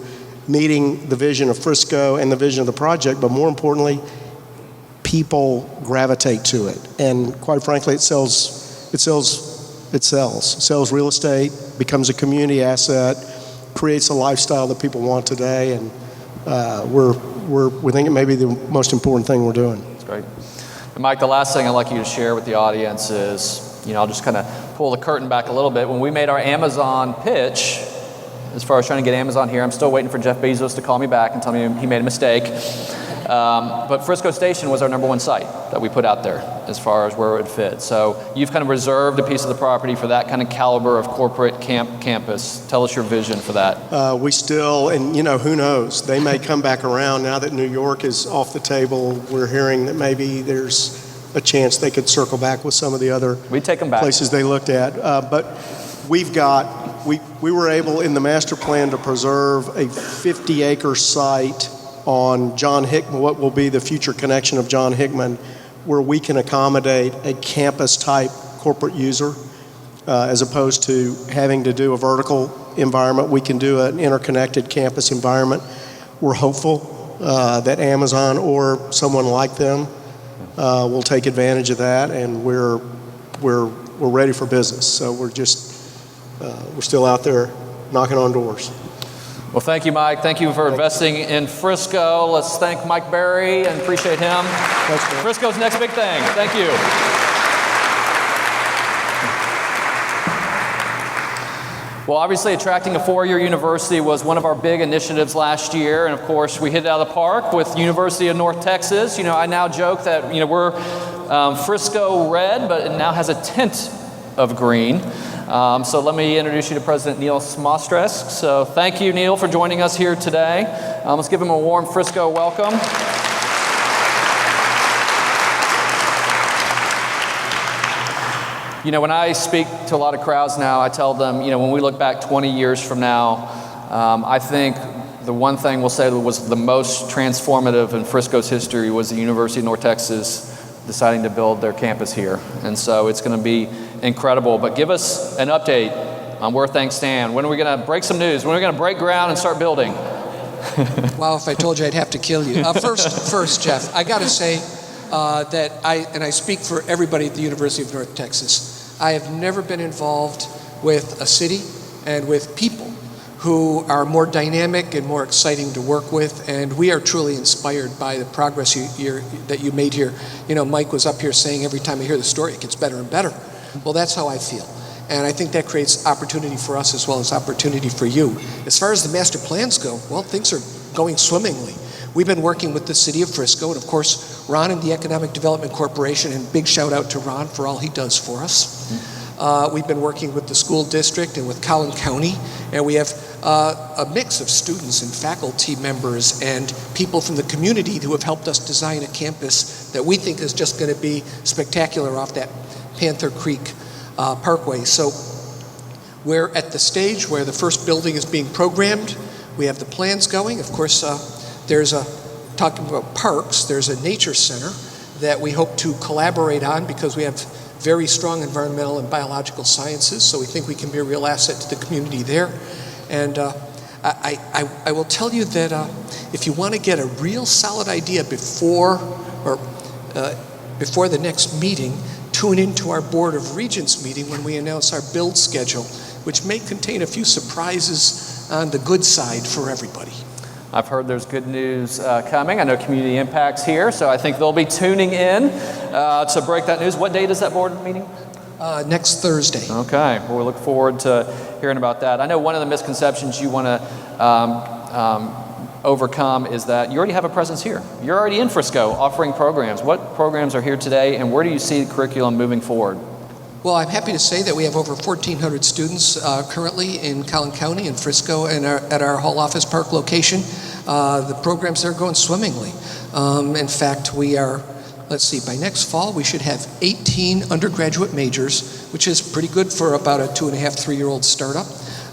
meeting the vision of Frisco and the vision of the project, but more importantly, people gravitate to it. And quite frankly, it sells real estate, becomes a community asset, creates a lifestyle that people want today, and we think it may be the most important thing we're doing. That's great. And Mike, the last thing I'd like you to share with the audience is, I'll just kind of pull the curtain back a little bit. When we made our Amazon pitch, as far as trying to get Amazon here, I'm still waiting for Jeff Bezos to call me back and tell me he made a mistake. But Frisco Station was our #1 site that we put out there as far as where it would fit. So you've kind of reserved a piece of the property for that kind of caliber of corporate campus. Tell us your vision for that. We still, and who knows, they may come back around now that New York is off the table. We're hearing that maybe there's a chance they could circle back with some of the other places they looked at. But we were able in the master plan to preserve a 50-acre site on John Hickman, what will be the future connection of John Hickman, where we can accommodate a campus-type corporate user as opposed to having to do a vertical environment. We can do an interconnected campus environment. We're hopeful that Amazon or someone like them will take advantage of that, and we're ready for business. So we're still out there knocking on doors. Well, thank you, Mike. Thank you for investing in Frisco. Let's thank Mike Berry and appreciate him. Frisco's next big thing. Thank you. Well, obviously, attracting a four-year university was one of our big initiatives last year, and of course, we hit it out of the park with University of North Texas. I now joke that we're Frisco red, but it now has a tint of green. So let me introduce you to President Neil Smostresk. So thank you, Neil, for joining us here today. Let's give him a warm Frisco welcome. When I speak to a lot of crowds now, I tell them, when we look back 20 years from now, I think the one thing we'll say that was the most transformative in Frisco's history was the University of North Texas deciding to build their campus here. And so it's going to be incredible. But give us an update on where things stand. When are we going to break some news? When are we going to break ground and start building? Wow, if I told you, I'd have to kill you. First, Jeff, I got to say that I speak for everybody at the University of North Texas. I have never been involved with a city and with people who are more dynamic and more exciting to work with, and we are truly inspired by the progress that you made here. Mike was up here saying every time I hear the story, it gets better and better. Well, that's how I feel, and I think that creates opportunity for us as well as opportunity for you. As far as the master plans go, well, things are going swimmingly. We've been working with the City of Frisco, and of course, Ron and the Economic Development Corporation, and big shout out to Ron for all he does for us. We've been working with the school district and with Collin County, and we have a mix of students and faculty members and people from the community who have helped us design a campus that we think is just going to be spectacular off that Panther Creek Parkway. So we're at the stage where the first building is being programmed. We have the plans going. Of course, talking about parks, there's a nature center that we hope to collaborate on because we have very strong environmental and biological sciences, so we think we can be a real asset to the community there. And I will tell you that if you want to get a real solid idea before the next meeting, tune into our Board of Regents meeting when we announce our build schedule, which may contain a few surprises on the good side for everybody. I've heard there's good news coming. I know Community Impact's here, so I think they'll be tuning in to break that news. What date is that board meeting? Next Thursday. Okay. Well, we look forward to hearing about that. I know one of the misconceptions you want to overcome is that you already have a presence here. You're already in Frisco offering programs. What programs are here today, and where do you see the curriculum moving forward? Well, I'm happy to say that we have over 1,400 students currently in Collin County and Frisco and at our Hall Office Park location. The programs are going swimmingly. In fact, we are let's see, by next fall, we should have 18 undergraduate majors, which is pretty good for about a 2.5, 3-year-old startup.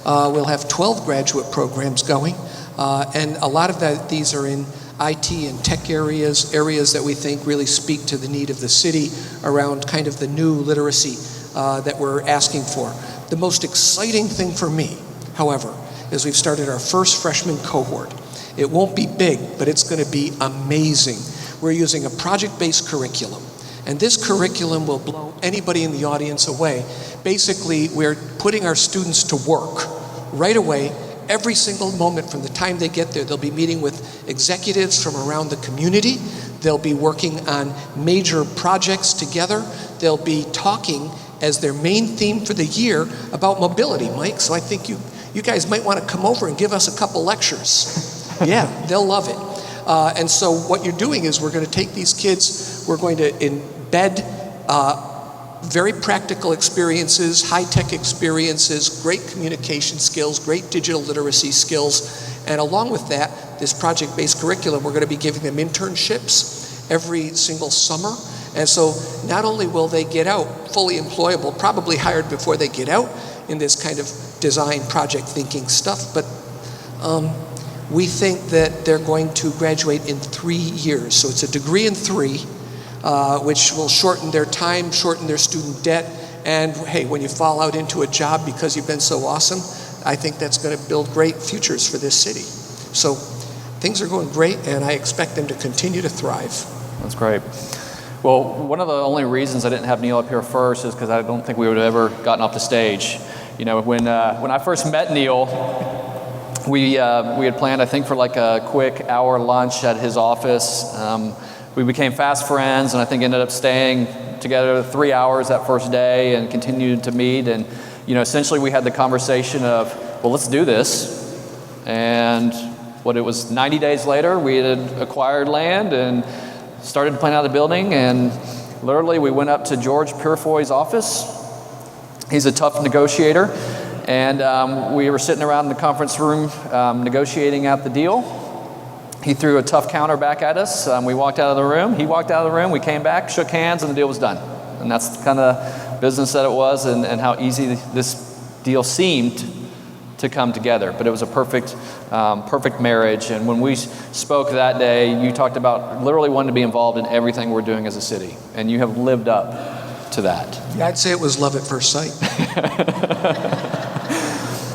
We'll have 12 graduate programs going, and a lot of these are in IT and tech areas that we think really speak to the need of the city around kind of the new literacy that we're asking for. The most exciting thing for me, however, is we've started our first freshman cohort. It won't be big, but it's going to be amazing. We're using a project-based curriculum, and this curriculum will blow anybody in the audience away. Basically, we're putting our students to work right away. Every single moment from the time they get there, they'll be meeting with executives from around the community. They'll be working on major projects together. They'll be talking as their main theme for the year about mobility, Mike. So I think you guys might want to come over and give us a couple lectures. Yeah, they'll love it. And so what you're doing is we're going to take these kids, we're going to embed very practical experiences, high-tech experiences, great communication skills, great digital literacy skills, and along with that, this project-based curriculum, we're going to be giving them internships every single summer. And so not only will they get out fully employable, probably hired before they get out in this kind of design project thinking stuff, but we think that they're going to graduate in 3 years. So it's a degree in 3, which will shorten their time, shorten their student debt, and hey, when you fall out into a job because you've been so awesome, I think that's going to build great futures for this city. So things are going great, and I expect them to continue to thrive. That's great. Well, one of the only reasons I didn't have Neil up here first is because I don't think we would have ever gotten off the stage. You know, when I first met Neil, we had planned, I think, for like a quick hour lunch at his office. We became fast friends, and I think ended up staying together 3 hours that first day and continued to meet. And, you know, essentially we had the conversation of, well, let's do this. And it was 90 days later, we had acquired land and started to plan out the building. And literally we went up to George Purefoy's office. He's a tough negotiator. And we were sitting around in the conference room negotiating out the deal. He threw a tough counter back at us. We walked out of the room. He walked out of the room. We came back, shook hands, and the deal was done. And that's the kind of business that it was, and how easy this deal seemed to come together. But it was a perfect marriage. And when we spoke that day, you talked about literally wanting to be involved in everything we're doing as a city. And you have lived up to that. Yeah, I'd say it was love at first sight.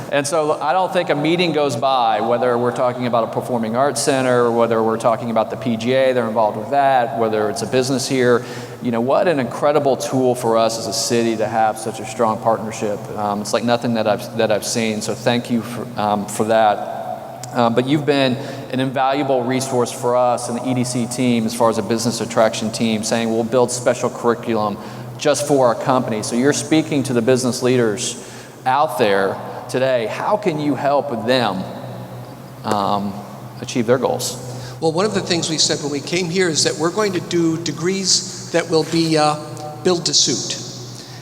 And so I don't think a meeting goes by, whether we're talking about a performing arts center, whether we're talking about the PGA, they're involved with that, whether it's a business here. You know, what an incredible tool for us as a city to have such a strong partnership. It's like nothing that I've seen, so thank you for that. But you've been an invaluable resource for us and the EDC team as far as a business attraction team, saying we'll build special curriculum just for our company. So you're speaking to the business leaders out there today. How can you help them achieve their goals? Well, one of the things we said when we came here is that we're going to do degrees that will be build to suit.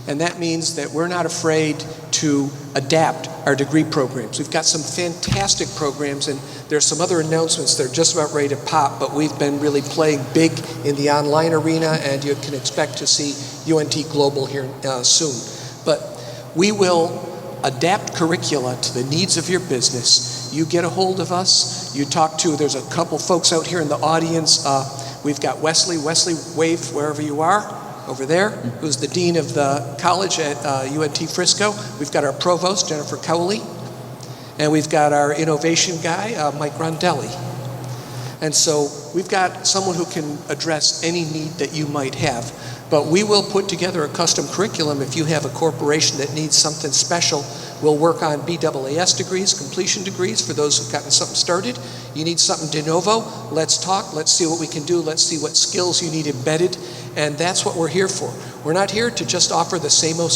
And that means that we're not afraid to adapt our degree programs. We've got some fantastic programs, and there's some other announcements that are just about ready to pop, but we've been really playing big in the online arena, and you can expect to see UNT Global here soon. But we will adapt curricula to the needs of your business. You get a hold of us, you talk to, there's a couple folks out here in the audience. We've got Wesley, wave wherever you are, over there, who's the dean of the college at UNT Frisco. We've got our provost, Jennifer Cowley, and we've got our innovation guy, Mike Rondelli. And so we've got someone who can address any need that you might have. But we will put together a custom curriculum. If you have a corporation that needs something special, we'll work on BAAS degrees, completion degrees for those who've gotten something started. You need something de novo, let's talk, let's see what we can do, let's see what skills you need embedded, and that's what we're here for. We're not here to just offer the same-o.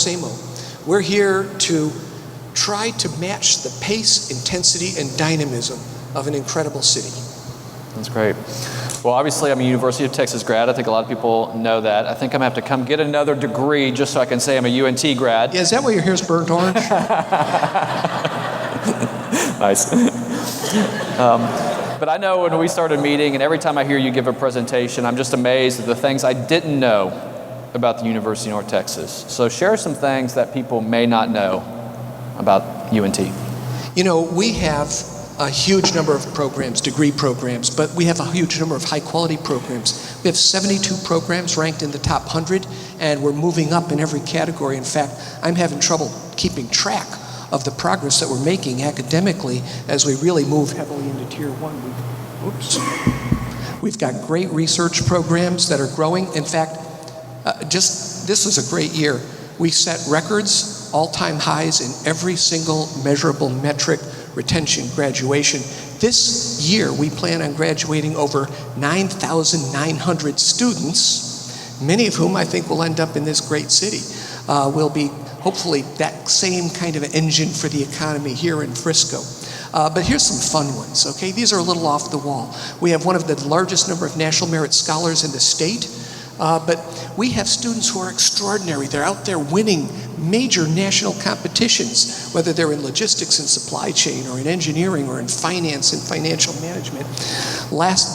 We're here to try to match the pace, intensity, and dynamism of an incredible city. That's great. Well, obviously, I'm a University of Texas grad. I think a lot of people know that. I think I'm going to have to come get another degree just so I can say I'm a UNT grad. Yeah, is that why your hair's burnt orange? Nice. But I know when we started meeting, and every time I hear you give a presentation, I'm just amazed at the things I didn't know about the University of North Texas. So share some things that people may not know about UNT. You know, we have a huge number of programs, degree programs, but we have a huge number of high-quality programs. We have 72 programs ranked in the top 100, and we're moving up in every category. In fact, I'm having trouble keeping track of the progress that we're making academically as we really move heavily into Tier 1. We've got great research programs that are growing. In fact, this was a great year. We set records, all-time highs in every single measurable metric: retention, graduation. This year, we plan on graduating over 9,900 students, many of whom I think will end up in this great city. Will be hopefully that same kind of engine for the economy here in Frisco. But here's some fun ones, okay? These are a little off the wall. We have one of the largest number of National Merit Scholars in the state, but we have students who are extraordinary. They're out there winning major national competitions, whether they're in logistics and supply chain, or in engineering, or in finance and financial management.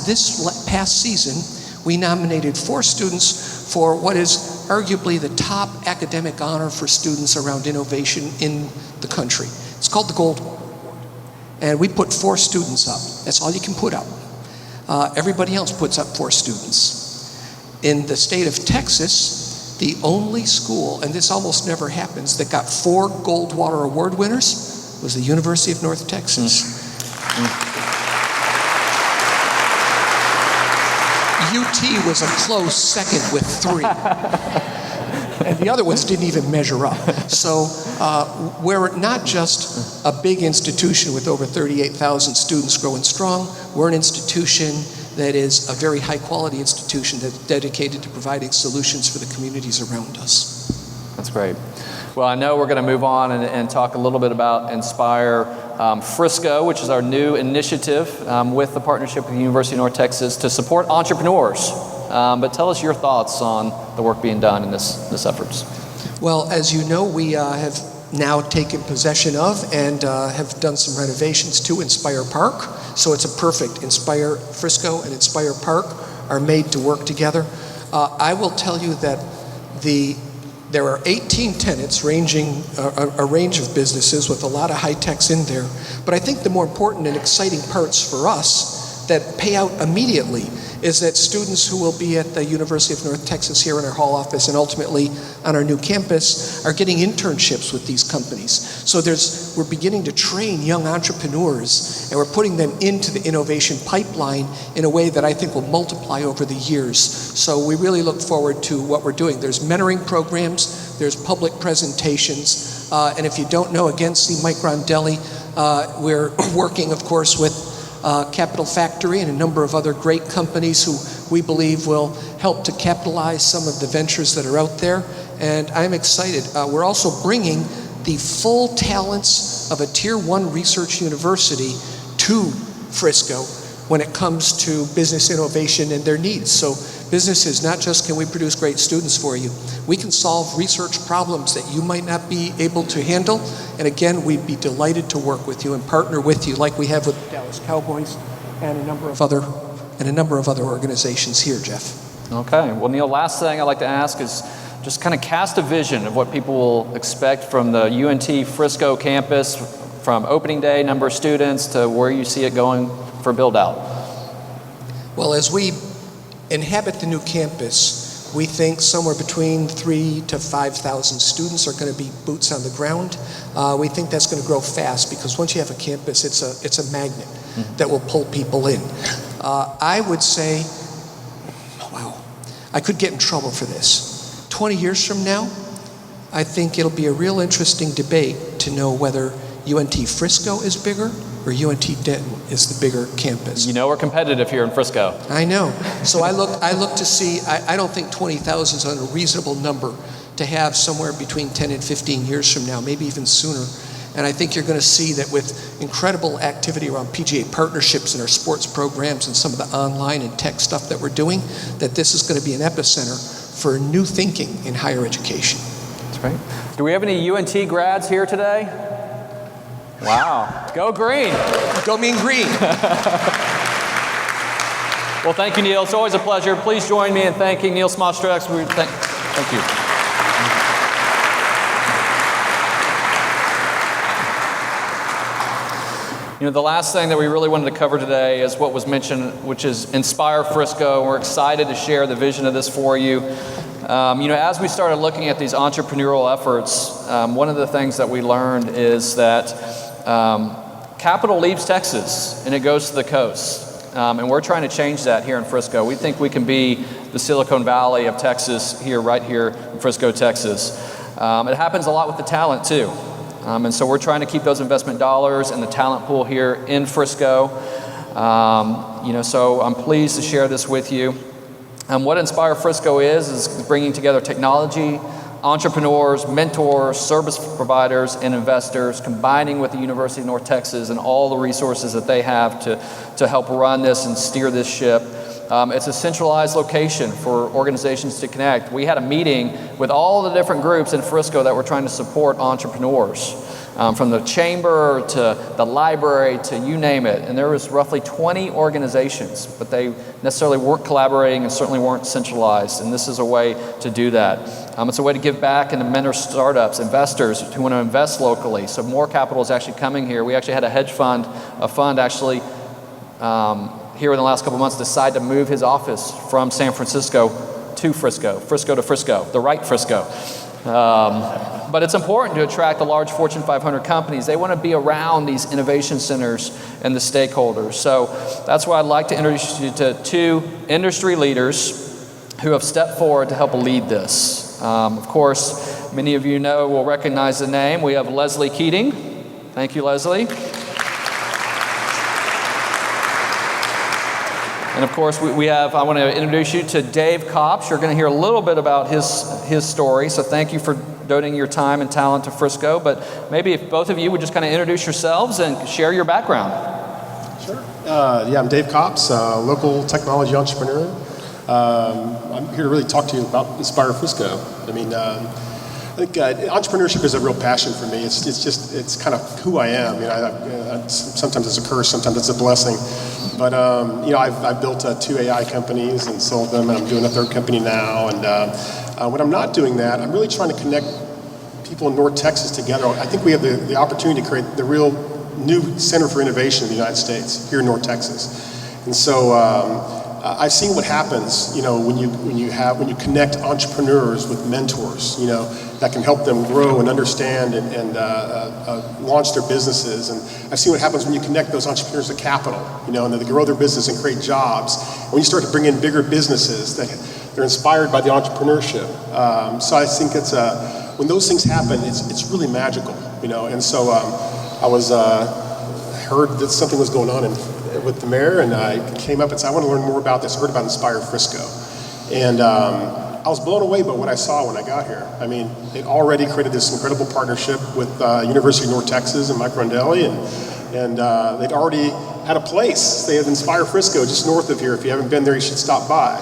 This past season, we nominated 4 students for what is arguably the top academic honor for students around innovation in the country. It's called the Gold Award. And we put 4 students up. That's all you can put up. Everybody else puts up 4 students. In the state of Texas, the only school, and this almost never happens, that got 4 Goldwater Award winners was the University of North Texas. UT was a close second with 3. And the other ones didn't even measure up. So we're not just a big institution with over 38,000 students growing strong. We're an institution that is a very high quality institution that's dedicated to providing solutions for the communities around us. That's great. Well, I know we're going to move on and talk a little bit about Inspire Frisco, which is our new initiative with the partnership with the University of North Texas to support entrepreneurs. But tell us your thoughts on the work being done in this efforts. Well, as you know, we have now taken possession of and have done some renovations to Inspire Park. So it's a perfect Inspire Frisco and Inspire Park are made to work together. I will tell you that there are 18 tenants ranging a range of businesses with a lot of high techs in there. But I think the more important and exciting parts for us that pay out immediately is that students who will be at the University of North Texas here in our hall office and ultimately on our new campus are getting internships with these companies. So we're beginning to train young entrepreneurs, and we're putting them into the innovation pipeline in a way that I think will multiply over the years. So we really look forward to what we're doing. There's mentoring programs, there's public presentations, and if you don't know, again, see Mike Rondelli. We're working, of course, with Capital Factory and a number of other great companies who we believe will help to capitalize some of the ventures that are out there. And I'm excited. We're also bringing the full talents of a Tier 1 research university to Frisco when it comes to business innovation and their needs. So businesses, not just can we produce great students for you, we can solve research problems that you might not be able to handle. And again, we'd be delighted to work with you and partner with you like we have with the Dallas Cowboys and a number of other organizations here, Jeff. Okay. Well, Neil, last thing I'd like to ask is just kind of cast a vision of what people will expect from the UNT Frisco campus from opening day, number of students, to where you see it going for build out. Well, as we inhabit the new campus, we think somewhere between 3,000 to 5,000 students are going to be boots on the ground. We think that's going to grow fast because once you have a campus, it's a magnet that will pull people in. I would say, wow, I could get in trouble for this. 20 years from now, I think it'll be a real interesting debate to know whether UNT Frisco is bigger or UNT Denton is the bigger campus. You know we're competitive here in Frisco. I know. So I look to see, I don't think 20,000 is a reasonable number to have somewhere between 10 and 15 years from now, maybe even sooner. And I think you're going to see that with incredible activity around PGA partnerships and our sports programs and some of the online and tech stuff that we're doing, that this is going to be an epicenter for new thinking in higher education. That's right. Do we have any UNT grads here today? Wow. Go green. Go mean green. Well, thank you, Neil. It's always a pleasure. Please join me in thanking Neil Smostrex. Thank you. You know, the last thing that we really wanted to cover today is what was mentioned, which is Inspire Frisco. We're excited to share the vision of this for you. You know, as we started looking at these entrepreneurial efforts, one of the things that we learned is that capital leaves Texas and it goes to the coast. And we're trying to change that here in Frisco. We think we can be the Silicon Valley of Texas right here in Frisco, Texas. It happens a lot with the talent too. And so we're trying to keep those investment dollars and the talent pool here in Frisco. You know, so I'm pleased to share this with you. What Inspire Frisco is bringing together technology, entrepreneurs, mentors, service providers, and investors, combining with the University of North Texas and all the resources that they have to help run this and steer this ship. It's a centralized location for organizations to connect. We had a meeting with all the different groups in Frisco that were trying to support entrepreneurs, from the chamber to the library to you name it. And there was roughly 20 organizations, but they necessarily weren't collaborating and certainly weren't centralized. And this is a way to do that. It's a way to give back and to mentor startups, investors who want to invest locally. So more capital is actually coming here. We actually had a fund actually here in the last couple of months decide to move his office from San Francisco to Frisco, the right Frisco. But it's important to attract the large Fortune 500 companies. They want to be around these innovation centers and the stakeholders. So that's why I'd like to introduce you to two industry leaders who have stepped forward to help lead this. Of course, many of you will recognize the name. We have Leslie Keating. Thank you, Leslie. And of course, I want to introduce you to Dave Kops. You're going to hear a little bit about his story. So thank you for donating your time and talent to Frisco. But maybe if both of you would just kind of introduce yourselves and share your background. Sure. I'm Dave Kops, local technology entrepreneur. I'm here to really talk to you about Inspire Frisco. I mean, I think entrepreneurship is a real passion for me. It's kind of who I am. You know, sometimes it's a curse, sometimes it's a blessing. But you know, I've built 2 AI companies and sold them, and I'm doing a 3rd company now. And when I'm not doing that, I'm really trying to connect people in North Texas together. I think we have the opportunity to create the real new center for innovation in the United States here in North Texas. And so I've seen what happens, you know, when you connect entrepreneurs with mentors, you know, that can help them grow and understand and launch their businesses. And I've seen what happens when you connect those entrepreneurs to capital, you know, and they grow their business and create jobs. And when you start to bring in bigger businesses that they're inspired by the entrepreneurship. So I think it's when those things happen, it's really magical, you know. And so I was heard that something was going on with the mayor, and I came up and said, I want to learn more about this. I heard about Inspire Frisco. And I was blown away by what I saw when I got here. I mean, it already created this incredible partnership with University of North Texas and Mike Rondelli, and they'd already had a place. They had Inspire Frisco just north of here. If you haven't been there, you should stop by.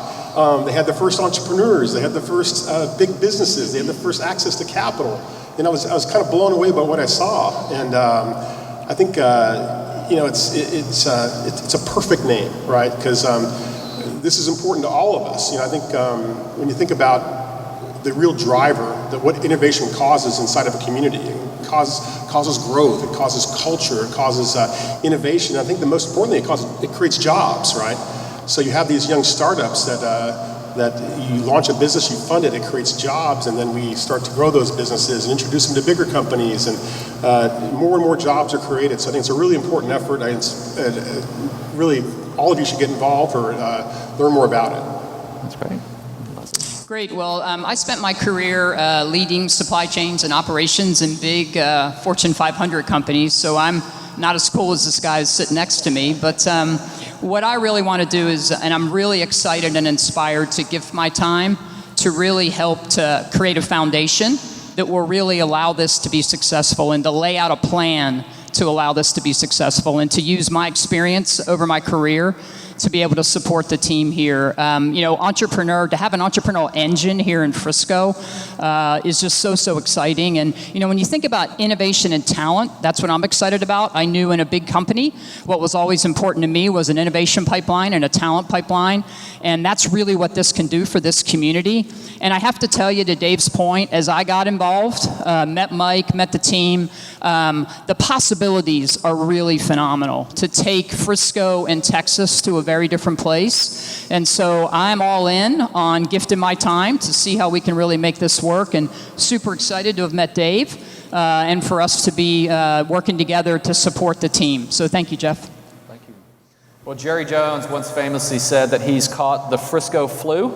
They had the first entrepreneurs. They had the first big businesses. They had the first access to capital. And I was kind of blown away by what I saw. And I think you know, it's a perfect name, right? Because this is important to all of us. You know, I think when you think about the real driver, that what innovation causes inside of a community, it causes growth, it causes culture, it causes innovation. I think the most important thing, it creates jobs, right? So you have these young startups that you launch a business, you fund it, it creates jobs, and then we start to grow those businesses and introduce them to bigger companies, and more and more jobs are created. So I think it's a really important effort. Really, all of you should get involved or learn more about it. That's great. Great. Well, I spent my career leading supply chains and operations in big Fortune 500 companies, so I'm not as cool as this guy sitting next to me, but what I really want to do is, and I'm really excited and inspired to give my time to really help to create a foundation that will really allow this to be successful, and to lay out a plan to allow this to be successful, and to use my experience over my career to be able to support the team here. To have an entrepreneurial engine here in Frisco is just so exciting. And, when you think about innovation and talent, that's what I'm excited about. I knew in a big company, what was always important to me was an innovation pipeline and a talent pipeline. And that's really what this can do for this community. And I have to tell you, to Dave's point, as I got involved, met Mike, met the team, the possibilities are really phenomenal to take Frisco and Texas to a very different place. And so I'm all in on gifting my time to see how we can really make this work, and super excited to have met Dave and for us to be working together to support the team. So thank you, Jeff. Thank you. Well, Jerry Jones once famously said that he's caught the Frisco flu.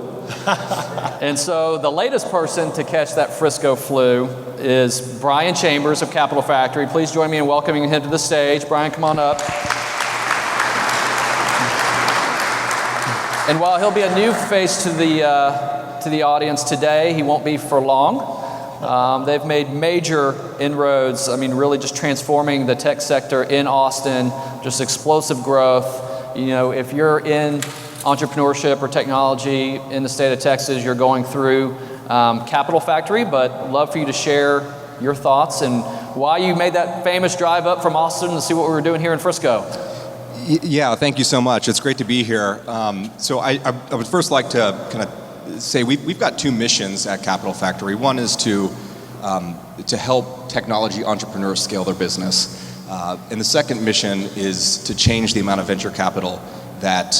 And so the latest person to catch that Frisco flu is Brian Chambers of Capital Factory. Please join me in welcoming him to the stage. Brian, come on up. And while he'll be a new face to the audience today, he won't be for long. They've made major inroads, really just transforming the tech sector in Austin, just explosive growth. If you're in entrepreneurship or technology in the state of Texas, you're going through Capital Factory, but love for you to share your thoughts and why you made that famous drive up from Austin to see what we were doing here in Frisco. Yeah, thank you so much. It's great to be here. So I would first like to kind of say we've got two missions at Capital Factory. One is to help technology entrepreneurs scale their business. And the second mission is to change the amount of venture capital that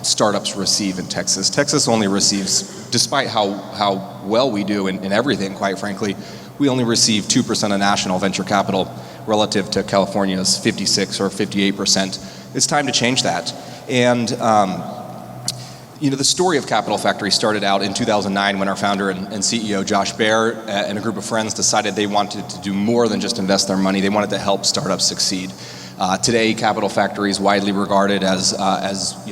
startups receive in Texas. Texas only receives, despite how well we do in everything, quite frankly, we only receive 2% of national venture capital relative to California's 56 or 58%. It's time to change that. And the story of Capital Factory started out in 2009 when our founder and CEO Josh Baer and a group of friends decided they wanted to do more than just invest their money. They wanted to help startups succeed. Today, Capital Factory is widely regarded as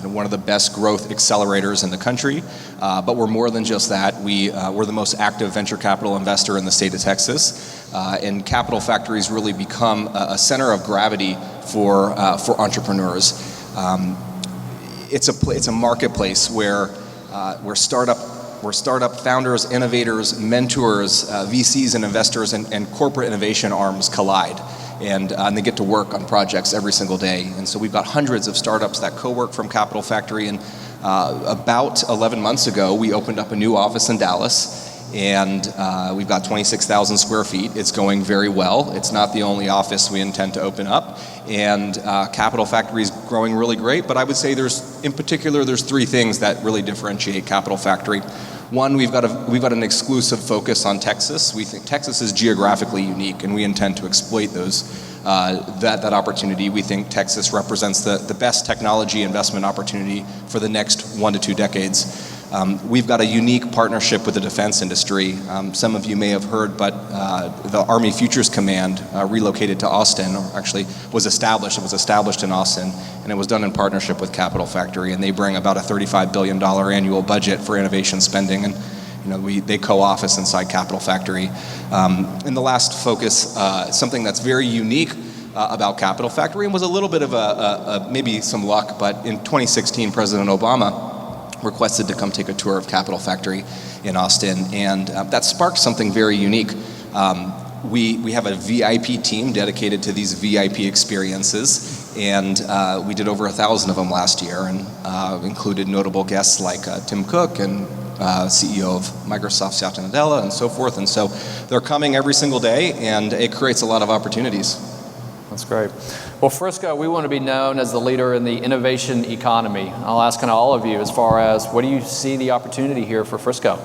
one of the best growth accelerators in the country. But we're more than just that. We're the most active venture capital investor in the state of Texas. And Capital Factory's really become a center of gravity for entrepreneurs. It's a marketplace where startup founders, innovators, mentors, VCs and investors and corporate innovation arms collide. And they get to work on projects every single day. And so we've got hundreds of startups that co-work from Capital Factory. And about 11 months ago, we opened up a new office in Dallas. And we've got 26,000 square feet. It's going very well. It's not the only office we intend to open up. And Capital Factory is growing really great. But I would say there's three things that really differentiate Capital Factory. One, we've got an exclusive focus on Texas. We think Texas is geographically unique, and we intend to exploit that opportunity. We think Texas represents the best technology investment opportunity for the next 1 to 2 decades. We've got a unique partnership with the defense industry. Some of you may have heard, but the Army Futures Command relocated to Austin, or actually was established. It was established in Austin, and it was done in partnership with Capital Factory, and they bring about a $35 billion annual budget for innovation spending, and they co-office inside Capital Factory. And the last focus, something that's very unique about Capital Factory, and was a little bit of maybe some luck, but in 2016, President Obama requested to come take a tour of Capital Factory in Austin, and that sparked something very unique. We have a VIP team dedicated to these VIP experiences, and we did over 1,000 of them last year, and included notable guests like Tim Cook and CEO of Microsoft Satya Nadella and so forth. And so they're coming every single day, and it creates a lot of opportunities. That's great. Well, Frisco, we want to be known as the leader in the innovation economy. I'll ask kind of all of you as far as what do you see the opportunity here for Frisco?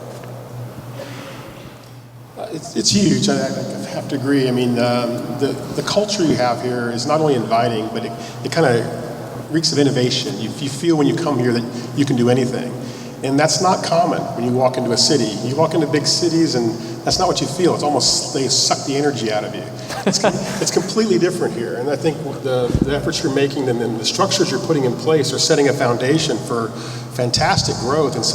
It's huge. I have to agree. I mean, the culture you have here is not only inviting, but it kind of reeks of innovation. You feel when you come here that you can do anything. And that's not common when you walk into a city. You walk into big cities and that's not what you feel. It's almost, they suck the energy out of you. It's completely different here. And I think the efforts you're making and the structures you're putting in place are setting a foundation for fantastic growth. And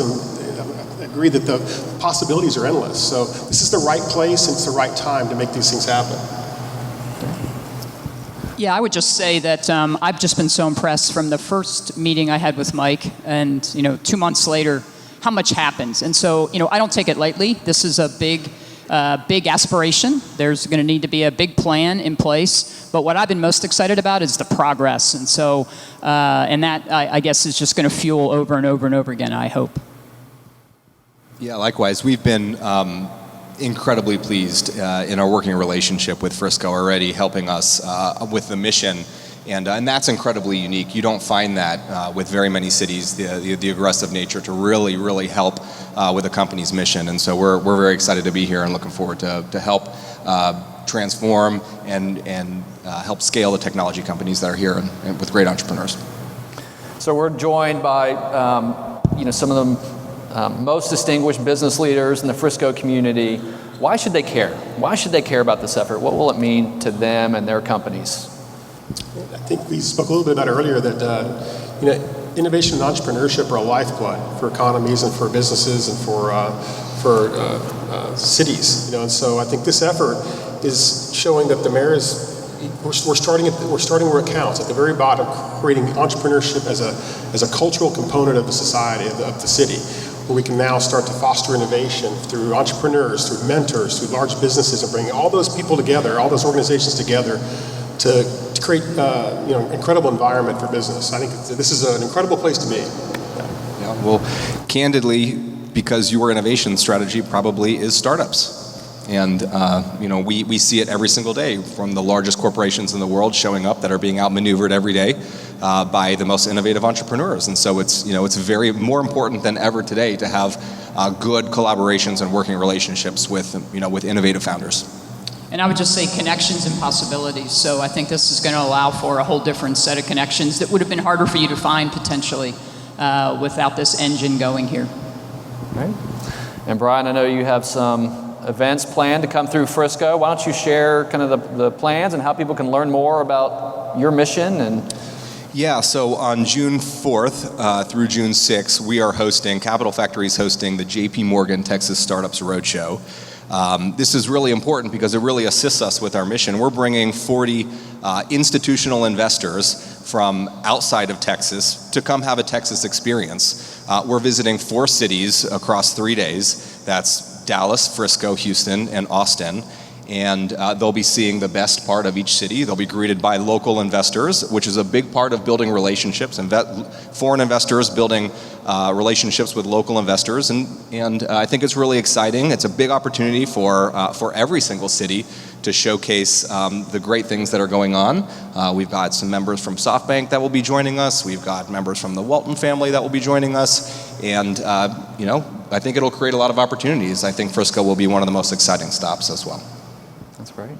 I agree that the possibilities are endless. So this is the right place and it's the right time to make these things happen. Yeah, I would just say that I've just been so impressed from the first meeting I had with Mike, and 2 months later, how much happens. And so, I don't take it lightly. This is a big aspiration. There's going to need to be a big plan in place. But what I've been most excited about is the progress. And so, and that I guess is just going to fuel over and over and over again, I hope. Yeah, likewise. We've been incredibly pleased in our working relationship with Frisco already, helping us with the mission. And that's incredibly unique. You don't find that with very many cities, the aggressive nature to really, really help with a company's mission. And so we're very excited to be here and looking forward to help transform and help scale the technology companies that are here and with great entrepreneurs. So we're joined by some of the most distinguished business leaders in the Frisco community. Why should they care? Why should they care about this effort? What will it mean to them and their companies? I think we spoke a little bit about earlier that innovation and entrepreneurship are a lifeblood for economies and for businesses and for cities. And so I think this effort is showing that the mayor is. We're starting where it counts, at the very bottom, creating entrepreneurship as a cultural component of the society, of the city, where we can now start to foster innovation through entrepreneurs, through mentors, through large businesses, and bring all those people together, all those organizations together to create an incredible environment for business. I think this is an incredible place to be. Yeah, well, candidly, because your innovation strategy probably is startups. And we see it every single day from the largest corporations in the world showing up that are being outmaneuvered every day by the most innovative entrepreneurs. And so it's very more important than ever today to have good collaborations and working relationships with innovative founders. And I would just say connections and possibilities. So I think this is going to allow for a whole different set of connections that would have been harder for you to find potentially without this engine going here. Right. And Brian, I know you have some events planned to come through Frisco. Why don't you share kind of the plans and how people can learn more about your mission? And yeah, so on June 4th through June 6th, we are Capital Factory is hosting the JP Morgan Texas Startups Roadshow. This is really important because it really assists us with our mission. We're bringing 40 institutional investors from outside of Texas to come have a Texas experience. We're visiting 4 cities across 3 days. That's Dallas, Frisco, Houston, and Austin. And they'll be seeing the best part of each city. They'll be greeted by local investors, which is a big part of building relationships, foreign investors building relationships with local investors. And I think it's really exciting. It's a big opportunity for every single city to showcase the great things that are going on. We've got some members from SoftBank that will be joining us. We've got members from the Walton family that will be joining us. And, I think it'll create a lot of opportunities. I think Frisco will be one of the most exciting stops as well. That's great.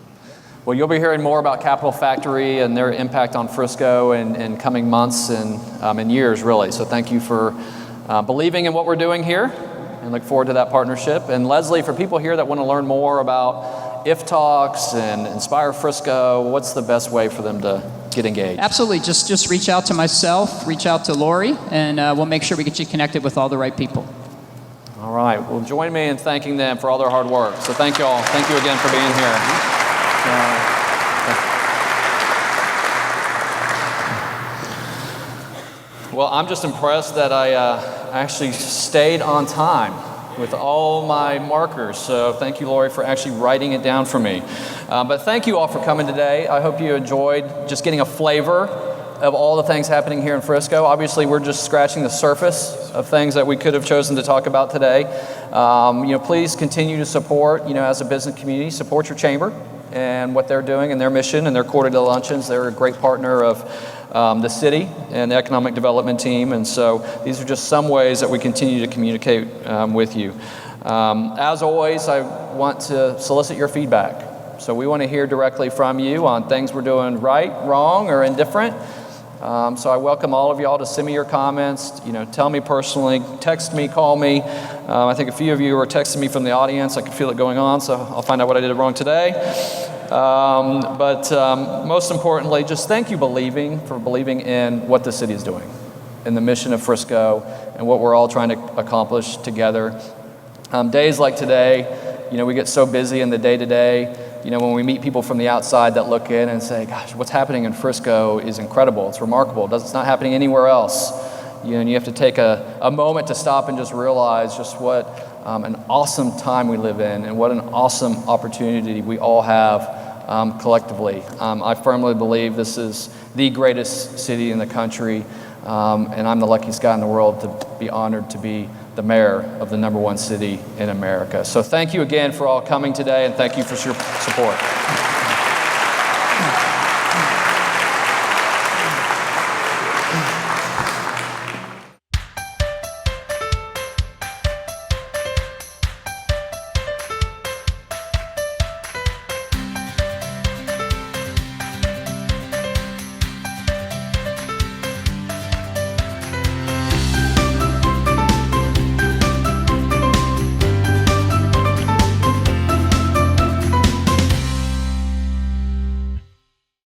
Well, you'll be hearing more about Capital Factory and their impact on Frisco in coming months and years, really. So thank you for believing in what we're doing here, and look forward to that partnership. And Leslie, for people here that want to learn more about IF Talks and Inspire Frisco, what's the best way for them to get engaged? Absolutely. Just reach out to myself, reach out to Lori, and we'll make sure we get you connected with all the right people. All right. Well, join me in thanking them for all their hard work. So thank you all. Thank you again for being here. Well, I'm just impressed that I actually stayed on time with all my markers. So thank you, Lori, for actually writing it down for me. But thank you all for coming today. I hope you enjoyed just getting a flavor of all the things happening here in Frisco. Obviously, we're just scratching the surface of things that we could have chosen to talk about today. Please continue to support, as a business community, support your chamber and what they're doing and their mission and their quarterly luncheons. They're a great partner of the city and the economic development team. And so these are just some ways that we continue to communicate with you. As always, I want to solicit your feedback. So we want to hear directly from you on things we're doing right, wrong, or indifferent. So I welcome all of y'all to send me your comments, tell me personally, text me, call me. I think a few of you are texting me from the audience. I can feel it going on, so I'll find out what I did wrong today. But most importantly, just thank you for believing in what the city is doing, in the mission of Frisco, and what we're all trying to accomplish together. Days like today, we get so busy in the day-to-day. when we meet people from the outside that look in and say, gosh, what's happening in Frisco is incredible, it's remarkable, it's not happening anywhere else. And you have to take a moment to stop and just realize just what an awesome time we live in and what an awesome opportunity we all have collectively. I firmly believe this is the greatest city in the country, and I'm the luckiest guy in the world to be honored to be the mayor of the #1 city in America. So thank you again for all coming today, and thank you for your support.